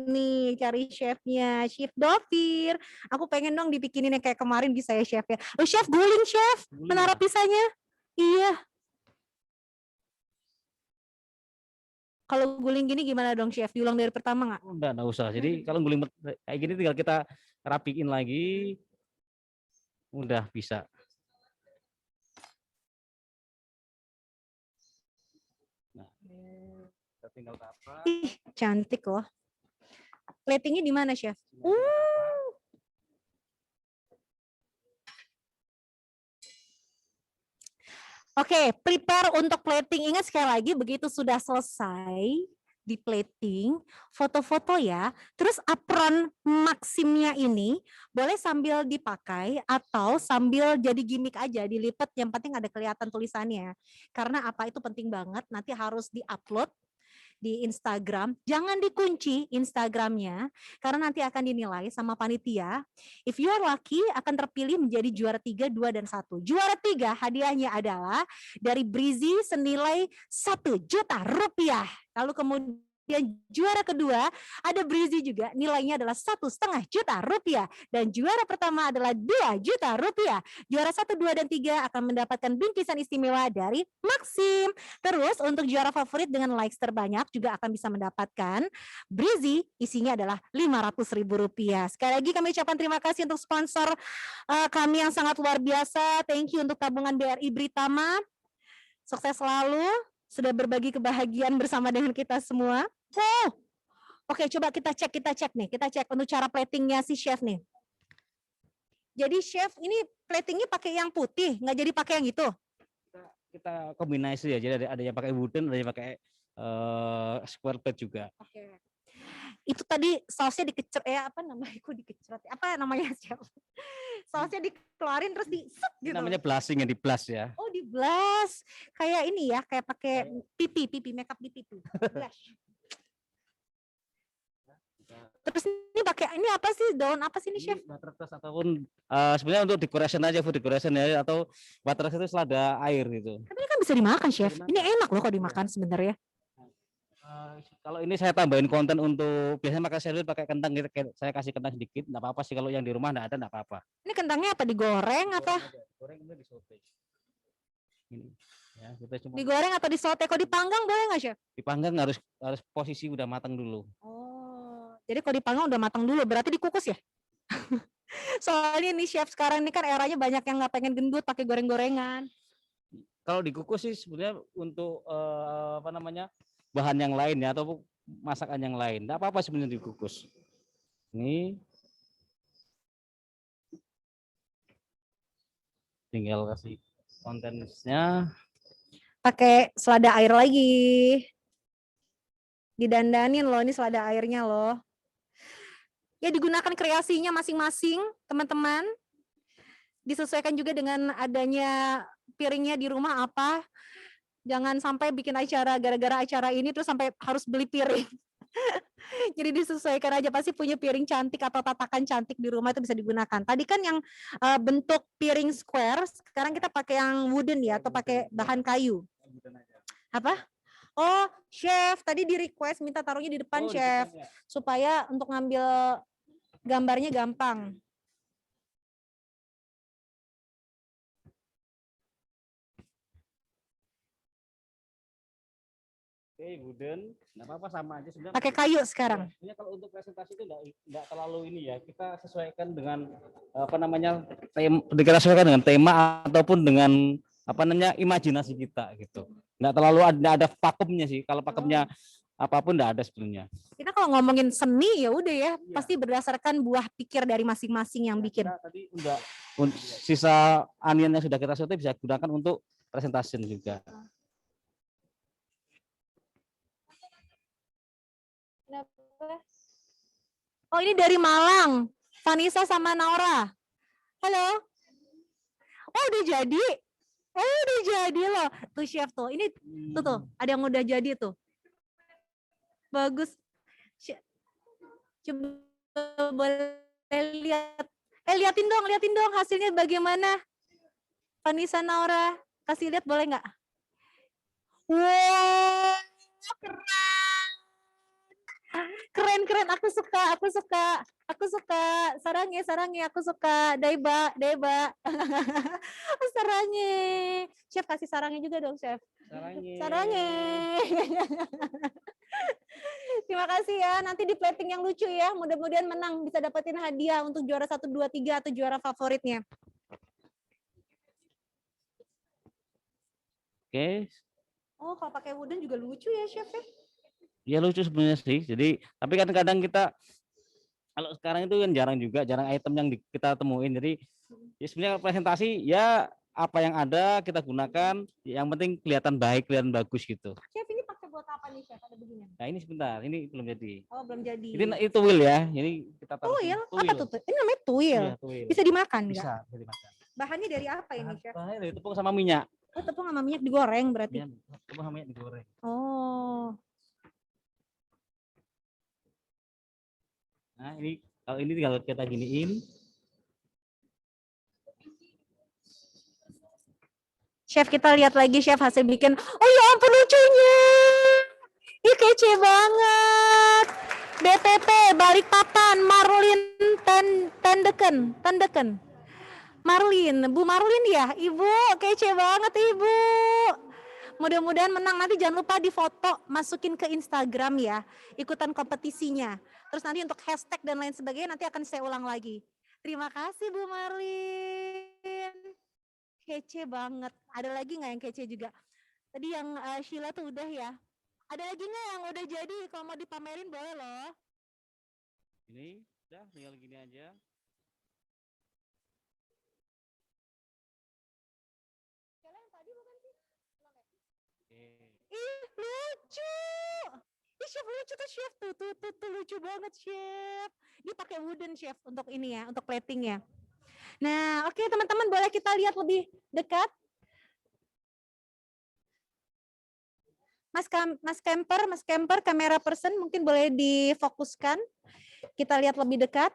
chefnya, Chef Dovir. Aku pengen dong dibikinin yang kayak kemarin, bisa ya chef ya. Oh chef, guling chef, menara pisahnya. Iya. Kalau guling gini gimana dong chef? Diulang dari pertama nggak? Enggak usah. Jadi kalau guling kayak gini tinggal kita rapiin lagi. Udah bisa. Nah, kita tinggal tapa. Ih, cantik loh. Platingnya di mana chef? Oke, prepare untuk plating. Ingat sekali lagi, begitu sudah selesai di plating, foto-foto ya. Terus apron Maximnya ini boleh sambil dipakai atau sambil jadi gimmick aja, dilipat, yang penting ada kelihatan tulisannya. Karena apa itu penting banget, nanti harus di-upload di Instagram, jangan dikunci Instagramnya karena nanti akan dinilai sama panitia. If you are lucky akan terpilih menjadi juara 3, 2, dan 1. Juara 3 hadiahnya adalah dari Brizi senilai 1 juta rupiah. Lalu kemudian juara kedua ada Brizi juga, nilainya adalah 1,5 juta rupiah. Dan juara pertama adalah 2 juta rupiah. Juara 1, 2, dan 3 akan mendapatkan bingkisan istimewa dari Maxim. Terus untuk juara favorit dengan likes terbanyak juga akan bisa mendapatkan Brizi, isinya adalah 500.000 rupiah. Sekali lagi kami ucapkan terima kasih untuk sponsor kami yang sangat luar biasa. Thank you untuk tabungan BRI Britama. Sukses selalu, sudah berbagi kebahagiaan bersama dengan kita semua. Oh, oke, coba kita cek nih, kita cek untuk cara platingnya si chef nih. Jadi chef ini platingnya pakai yang putih, nggak jadi pakai yang itu. Kita kombinasi ya, jadi ada yang pakai wooden, ada yang pakai square plate juga. Oke. Itu tadi sausnya dikecret, apa namanya? Kok dikecret? Apa namanya chef? Sausnya dikeluarin terus di gitu. Namanya blushing ya, di blush ya. Oh, di blush. Kayak ini ya, kayak pakai pipi makeup di pipi. Blush. Terus ini pakai ini apa sih, daun apa sih ini chef? Watercress ataupun sebenarnya untuk decoration aja, food decoration ya, atau watercress itu selada air gitu. Tapi ini kan bisa dimakan chef. Ini enak loh kalau dimakan sebenarnya. Kalau ini saya tambahin konten untuk biasanya makan sandwich pakai kentang gitu, saya kasih kentang sedikit, enggak apa-apa sih, kalau yang di rumah enggak ada enggak apa-apa. Ini kentangnya apa, digoreng apa? Goreng kemudian disote. Ini ya, kita cuma Digoreng atau disote? Kalau dipanggang boleh nggak chef? dipanggang harus posisi udah matang dulu. Oh, jadi kalau dipanggang udah matang dulu, berarti dikukus ya? Soalnya nih chef sekarang ini kan eranya banyak yang nggak pengen gendut pakai goreng-gorengan. Kalau dikukus sih sebenarnya untuk bahan yang lain ya, atau masakan yang lain, enggak apa-apa sebenarnya dikukus. Ini tinggal kasih kontennya. Pakai selada air lagi. Didandanin loh, ini selada airnya loh. Ya digunakan kreasinya masing-masing, teman-teman. Disesuaikan juga dengan adanya piringnya di rumah apa. Jangan sampai bikin acara gara-gara acara ini terus sampai harus beli piring. Jadi disesuaikan aja, pasti punya piring cantik atau tatakan cantik di rumah itu bisa digunakan. Tadi kan yang bentuk piring square, sekarang kita pakai yang wooden ya, atau pakai bahan kayu. Apa? Oh, chef, tadi di request minta taruhnya di depan chef, supaya untuk ngambil gambarnya gampang. Oke, wooden, nggak apa-apa, sama aja sebenarnya. Pakai kayu sekarang. Sebenarnya kalau untuk presentasi itu nggak terlalu ini ya, kita sesuaikan dengan kita sesuaikan dengan tema ataupun dengan imajinasi kita gitu. Nggak terlalu ada vakumnya sih. Kalau vakumnya apapun nggak ada sebenarnya. Kita kalau ngomongin seni ya udah ya, pasti berdasarkan buah pikir dari masing-masing yang bikin. Kita tadi udah sisa onion yang sudah kita sote bisa gunakan untuk presentasi juga. Oh, ini dari Malang, Vanessa sama Naura. Halo. Oh, udah jadi. Oh, udah jadi loh. Tuh chef tuh. Ini tuh ada yang udah jadi tuh. Bagus. Coba boleh lihat. Liatin dong hasilnya bagaimana. Vanessa, Naura, kasih lihat boleh nggak? Wow, keren, aku suka, sarangnya, aku suka, Daiba, sarangnya, chef kasih sarangnya juga dong chef, sarangnya. Terima kasih ya, nanti di plating yang lucu ya, mudah-mudahan menang, bisa dapetin hadiah untuk juara 1, 2, 3 atau juara favoritnya. Oke. Oh, kalau pakai wooden juga lucu ya chef ya? Ya lucu sebenarnya sih. Jadi tapi kadang-kadang kita kalau sekarang itu kan jarang item yang kita temuin. Jadi ya sebenarnya presentasi ya apa yang ada kita gunakan. Yang penting kelihatan baik, kelihatan bagus gitu. Chef ini pakai buat apa nih chef? Ada begini. Nah ini sebentar, ini belum jadi. Oh belum jadi. Itu tuil ya. Ini kita taruh. Tuil? Apa tuh? Ini namanya tuil. Iya, tuil. Bisa dimakan nggak? Bisa dimakan. Bahannya dari apa ini chef? Bahannya dari tepung sama minyak. Oh tepung sama minyak digoreng berarti. Ya, tepung sama minyak digoreng. Oh. Nah, ini kalau ini tinggal kita giniin. Chef, kita lihat lagi chef hasil bikin. Oh ya ampun lucunya. Ih kece banget. BPP Balikpapan Marlin Tandeken. Marlin, Bu Marlin ya, Ibu, kece banget Ibu. Mudah-mudahan menang, nanti jangan lupa difoto, masukin ke Instagram ya, ikutan kompetisinya. Terus nanti untuk hashtag dan lain sebagainya nanti akan saya ulang lagi. Terima kasih Bu Marlin. Kece banget. Ada lagi nggak yang kece juga? Tadi yang Sheila tuh udah ya. Ada lagi nggak yang udah jadi? Kalau mau dipamerin boleh loh. Ini udah tinggal gini aja. Ih, lucu. Ih, chef lucu tuh chef tuh lucu banget chef. Dia pakai wooden chef untuk ini ya, untuk platingnya. Nah, oke teman-teman boleh kita lihat lebih dekat. Mas Camper, kamera person mungkin boleh difokuskan. Kita lihat lebih dekat.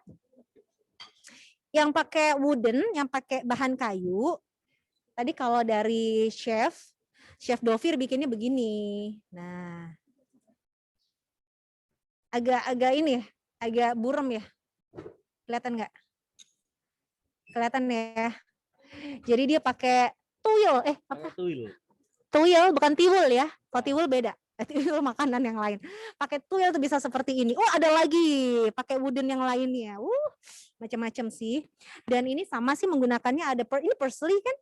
Yang pakai wooden, yang pakai bahan kayu. Tadi kalau dari Chef Dovir bikinnya begini. Nah, agak ini ya, agak buram ya. Kelihatan nggak? Kelihatan ya. Jadi dia pakai tuyul, apa? Tuyul bukan tiwul ya. Kalau tiwul beda. Tiwul makanan yang lain. Pakai tuyul tuh bisa seperti ini. Oh, ada lagi pakai wooden yang lainnya. Macam-macam sih. Dan ini sama sih menggunakannya ada ini parsley kan?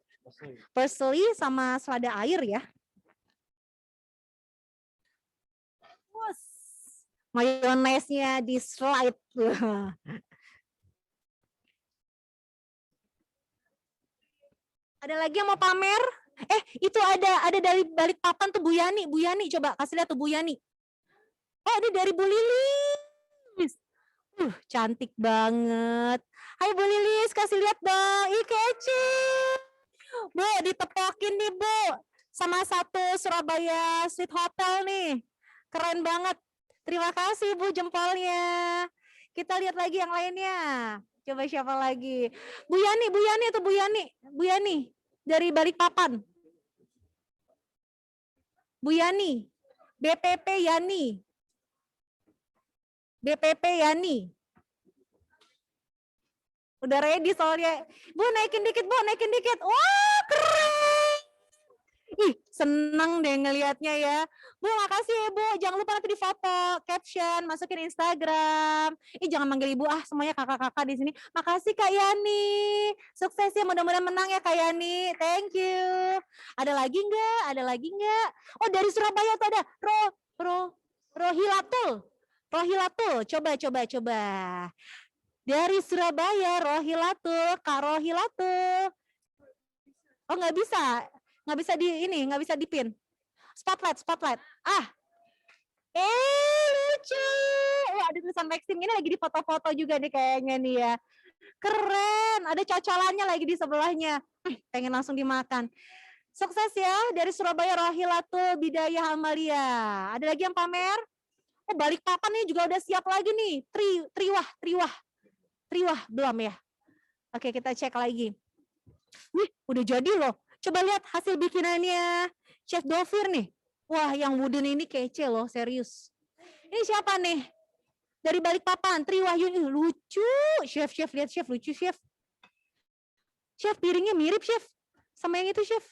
Parsley sama selada air ya. Mayonesnya di slide. Ada lagi yang mau pamer? Itu ada dari Balikpapan tuh Bu Yani. Bu Yani coba kasih lihat tuh Bu Yani. Oh, ini dari Bu Lilis. Cantik banget. Hai Bu Lilis, kasih lihat dong. Ih, kece. Bu, ditepokin nih Bu. Sama satu Surabaya Sweet Hotel nih. Keren banget. Terima kasih Bu jempolnya. Kita lihat lagi yang lainnya. Coba siapa lagi? Bu Yani itu Bu Yani. Bu Yani dari Balikpapan. Bu Yani. BPP Yani. BPP Yani. Udah ready soalnya. Bu naikin dikit Bu, naikin dikit. Wah keren. Ih seneng deh ngelihatnya ya. Bu makasih ya Bu, jangan lupa nanti difoto, caption, masukin Instagram. Jangan manggil Ibu semuanya kakak-kakak di sini. Makasih Kak Yani. Sukses ya, mudah-mudahan menang ya Kak Yani. Thank you. Ada lagi enggak? Ada lagi enggak? Oh dari Surabaya tuh ada Rohilatul. Coba. Dari Surabaya Rohilatul, Kak Rohilatul. Oh nggak bisa nggak bisa dipin. Spotlight. Lucu. Ada tulisan Maxim ini lagi di foto-foto juga nih kayaknya nih ya. Keren, ada cocolannya lagi di sebelahnya. Pengen langsung dimakan. Sukses ya dari Surabaya Rohilatul Bidayah Amalia. Ada lagi yang pamer? Oh Balikpapan nih juga udah siap lagi nih. Triwah belum ya? Oke kita cek lagi. Wih udah jadi loh. Coba lihat hasil bikinannya Chef Dovir nih. Wah yang wooden ini kece loh, serius. Ini siapa nih? Dari Balikpapan, Triwahyuni. Lucu. Chef, lihat Chef, lucu Chef. Chef, piringnya mirip Chef. Sama yang itu Chef.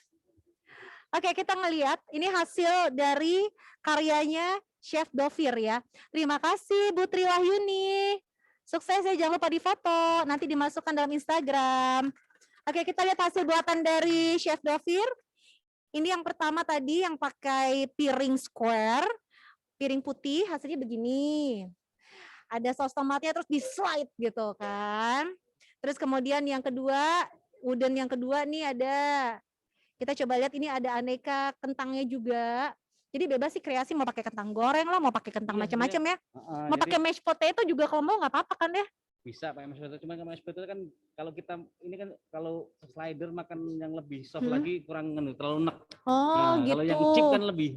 Oke, kita ngelihat ini hasil dari karyanya Chef Dovir ya. Terima kasih Bu Triwahyuni. Sukses ya, jangan lupa difoto. Nanti dimasukkan dalam Instagram. Oke, kita lihat hasil buatan dari Chef Dovir. Ini yang pertama tadi yang pakai piring square, piring putih, hasilnya begini. Ada saus tomatnya terus di slide gitu kan. Terus kemudian yang kedua, wooden yang kedua nih ada, kita coba lihat ini ada aneka kentangnya juga. Jadi bebas sih kreasi, mau pakai kentang goreng lah, mau pakai kentang macam-macam ya. Mau pakai mashed potato juga kalau mau nggak apa-apa kan ya. Bisa pakai mashed potato, cuma mashed potato kan kalau kita ini kan kalau slider makan yang lebih soft lagi kurang terlalu enak. Oh, gitu. Kalau yang chip kan lebih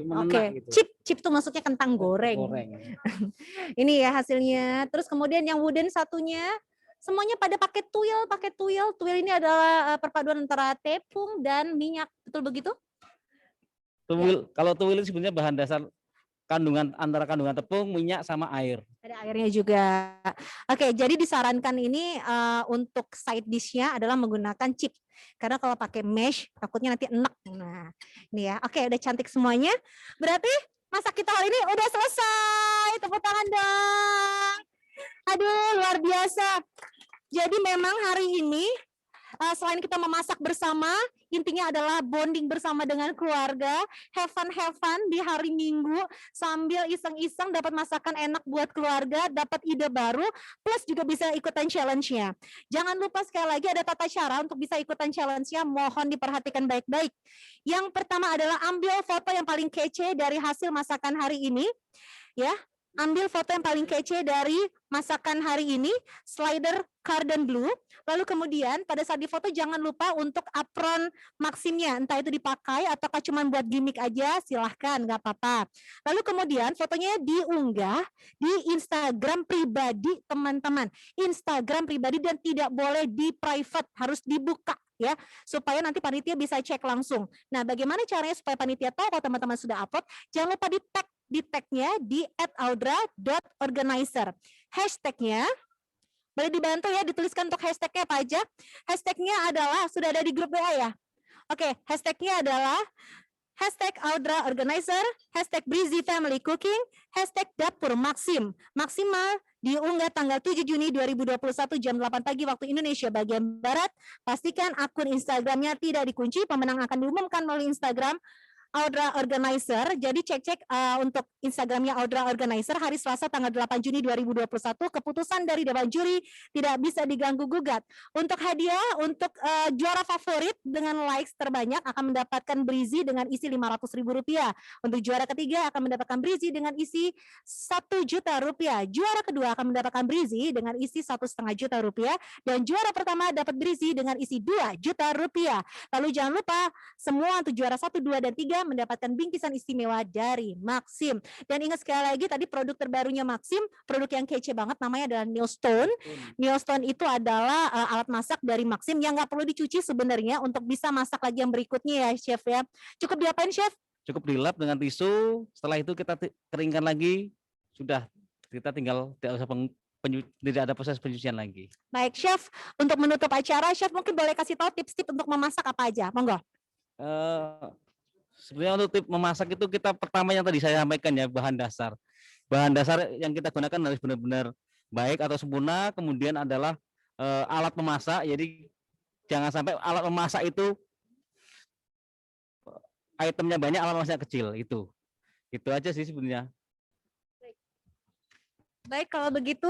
mengena gitu. Chip tuh maksudnya kentang goreng. Ini ya hasilnya. Terus kemudian yang wooden satunya semuanya pada pakai tuil. Tuil ini adalah perpaduan antara tepung dan minyak. Betul begitu? Tuil, kalau tuil itu sebenarnya bahan dasar antara kandungan tepung, minyak sama air. Ada airnya juga. Oke, jadi disarankan ini untuk side dish-nya adalah menggunakan chip. Karena kalau pakai mesh takutnya nanti enak. Nah, ini ya. Oke, udah cantik semuanya. Berarti masak kita hari ini udah selesai. Tepuk tangan dong. Aduh, luar biasa. Jadi memang hari ini selain kita memasak bersama, intinya adalah bonding bersama dengan keluarga, have fun di hari Minggu, sambil iseng-iseng dapat masakan enak buat keluarga, dapat ide baru, plus juga bisa ikutan challenge-nya. Jangan lupa sekali lagi ada tata cara untuk bisa ikutan challenge-nya, mohon diperhatikan baik-baik. Yang pertama adalah ambil foto yang paling kece dari hasil masakan hari ini, ya. Ambil foto yang paling kece dari masakan hari ini, slider Cardon Blue. Lalu kemudian pada saat difoto jangan lupa untuk apron Maximnya, entah itu dipakai ataukah cuma buat gimmick aja, silahkan, nggak apa-apa. Lalu kemudian fotonya diunggah di Instagram pribadi teman-teman. Instagram pribadi dan tidak boleh di private, harus dibuka ya, supaya nanti panitia bisa cek langsung. Nah, bagaimana caranya supaya panitia tahu kalau teman-teman sudah upload? Jangan lupa di tag-nya di @audra.organizer. Hashtagnya boleh dibantu ya, dituliskan untuk hashtagnya apa aja. Hashtagnya adalah, sudah ada di grup WA ya? Oke, hashtagnya adalah hashtag Audra Organizer, hashtag Breezy Family Cooking, hashtag Dapur Maxim. Maksimal diunggah tanggal 7 Juni 2021 jam 8 pagi waktu Indonesia bagian Barat. Pastikan akun Instagramnya tidak dikunci, pemenang akan diumumkan melalui Instagram Audra Organizer. Jadi cek-cek untuk Instagramnya Audra Organizer hari Selasa tanggal 8 Juni 2021. Keputusan dari Dewan Juri tidak bisa diganggu-gugat. Untuk hadiah, untuk juara favorit dengan likes terbanyak akan mendapatkan Breezy dengan isi Rp500.000. Untuk juara ketiga akan mendapatkan Breezy dengan isi Rp1.000.000. Juara kedua akan mendapatkan Breezy dengan isi Rp1,5 juta. Dan juara pertama dapat Breezy dengan isi Rp2 juta. Lalu jangan lupa semua untuk juara 1, 2, dan 3 mendapatkan bingkisan istimewa dari Maxim. Dan ingat sekali lagi tadi produk terbarunya Maxim, produk yang kece banget namanya adalah Neostone. Neostone itu adalah alat masak dari Maxim yang nggak perlu dicuci sebenarnya untuk bisa masak lagi yang berikutnya ya Chef ya. Cukup diapain Chef? Cukup dilap dengan tisu, setelah itu kita keringkan lagi, sudah kita tinggal tidak ada proses pencucian lagi. Baik Chef, untuk menutup acara Chef mungkin boleh kasih tahu tips-tips untuk memasak apa aja, monggo. Sebenarnya untuk tip memasak itu kita pertama yang tadi saya sampaikan ya, bahan dasar. Bahan dasar yang kita gunakan harus benar-benar baik atau sempurna. Kemudian adalah alat memasak. Jadi jangan sampai alat memasak itu itemnya banyak, alat masaknya kecil. Itu aja sih sebenarnya. Baik kalau begitu.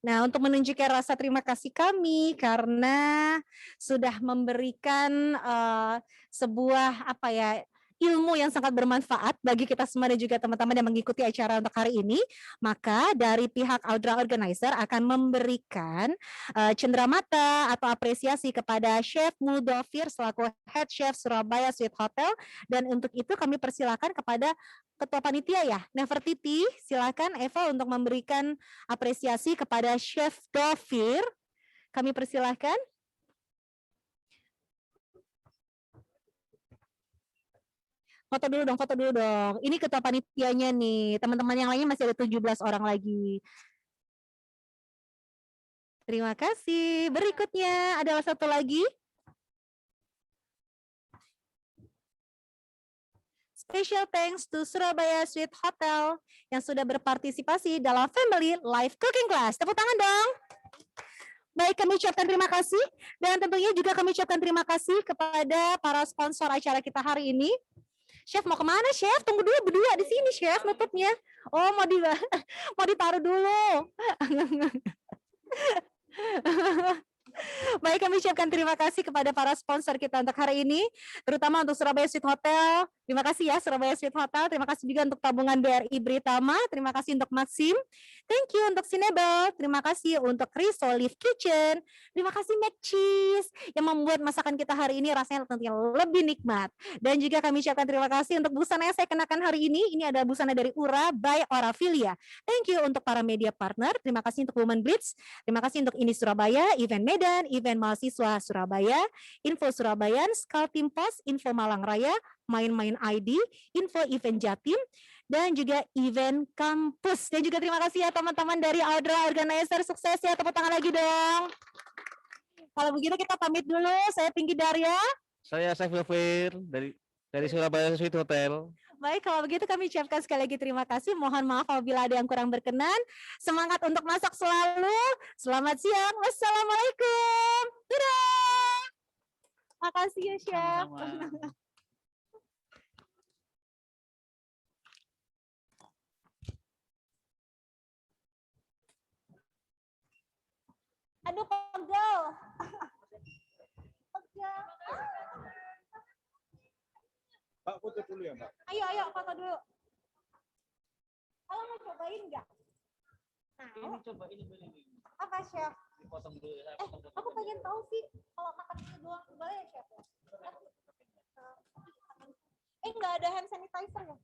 Nah, untuk menunjukkan rasa terima kasih kami karena sudah memberikan sebuah ilmu yang sangat bermanfaat bagi kita semua dan juga teman-teman yang mengikuti acara untuk hari ini, maka dari pihak Audra Organizer akan memberikan cenderamata atau apresiasi kepada Chef Muldofir selaku Head Chef Surabaya Sweet Hotel, dan untuk itu kami persilakan kepada Ketua Panitia ya, Nefertiti, silakan Eva untuk memberikan apresiasi kepada Chef Dofir. Kami persilahkan. Foto dulu dong. Ini ketua panitianya nih. Teman-teman yang lainnya masih ada 17 orang lagi. Terima kasih. Berikutnya adalah satu lagi. Special thanks to Surabaya Sweet Hotel yang sudah berpartisipasi dalam Family Live Cooking Class. Tepuk tangan dong. Baik, kami ucapkan terima kasih. Dan tentunya juga kami ucapkan terima kasih kepada para sponsor acara kita hari ini. Chef mau kemana Chef? Tunggu dulu berdua di sini Chef nutupnya. Oh mau ditaruh dulu. Baik, kami ucapkan terima kasih kepada para sponsor kita untuk hari ini, terutama untuk Surabaya Sweet Hotel. Terima kasih ya Surabaya Sweet Hotel. Terima kasih juga untuk tabungan BRI Britama. Terima kasih untuk Maxim. Thank you untuk Sinebel. Terima kasih untuk Chris Olive Kitchen. Terima kasih Mac Cheese yang membuat masakan kita hari ini rasanya tentunya lebih nikmat. Dan juga kami ucapkan terima kasih untuk busana yang saya kenakan hari ini. Ini adalah busana dari Ura by Orafilia. Thank you untuk para media partner. Terima kasih untuk Women Blitz. Terima kasih untuk Ini Surabaya, Event Medan, Event Mahasiswa Surabaya, Info Surabayan, Skaltim Pos, Info Malang Raya, Main-Main ID, Info Event Jatim, dan juga Event Kampus. Dan juga terima kasih ya teman-teman dari Audra Organizer, sukses ya, tepuk tangan lagi dong. Kalau begitu kita pamit dulu, saya Pinky Darya. Saya Saiful Fir dari Surabaya Sweet Hotel. Baik, kalau begitu kami ucapkan sekali lagi terima kasih. Mohon maaf apabila ada yang kurang berkenan. Semangat untuk masak selalu. Selamat siang. Wassalamualaikum. Dadah. Makasih ya, Chef. Sama-sama. Aduh, pegel. Pegel. Mbak, foto dulu ya, Mbak. Ayo, foto dulu. Kalau mau cobain nggak? Nah, Ini coba ini boleh. apa, Chef? Dipotong dulu ya. Aku pengen tahu sih, kalau makan ini doang boleh ya, Chef? Nggak ada hand sanitizer ya?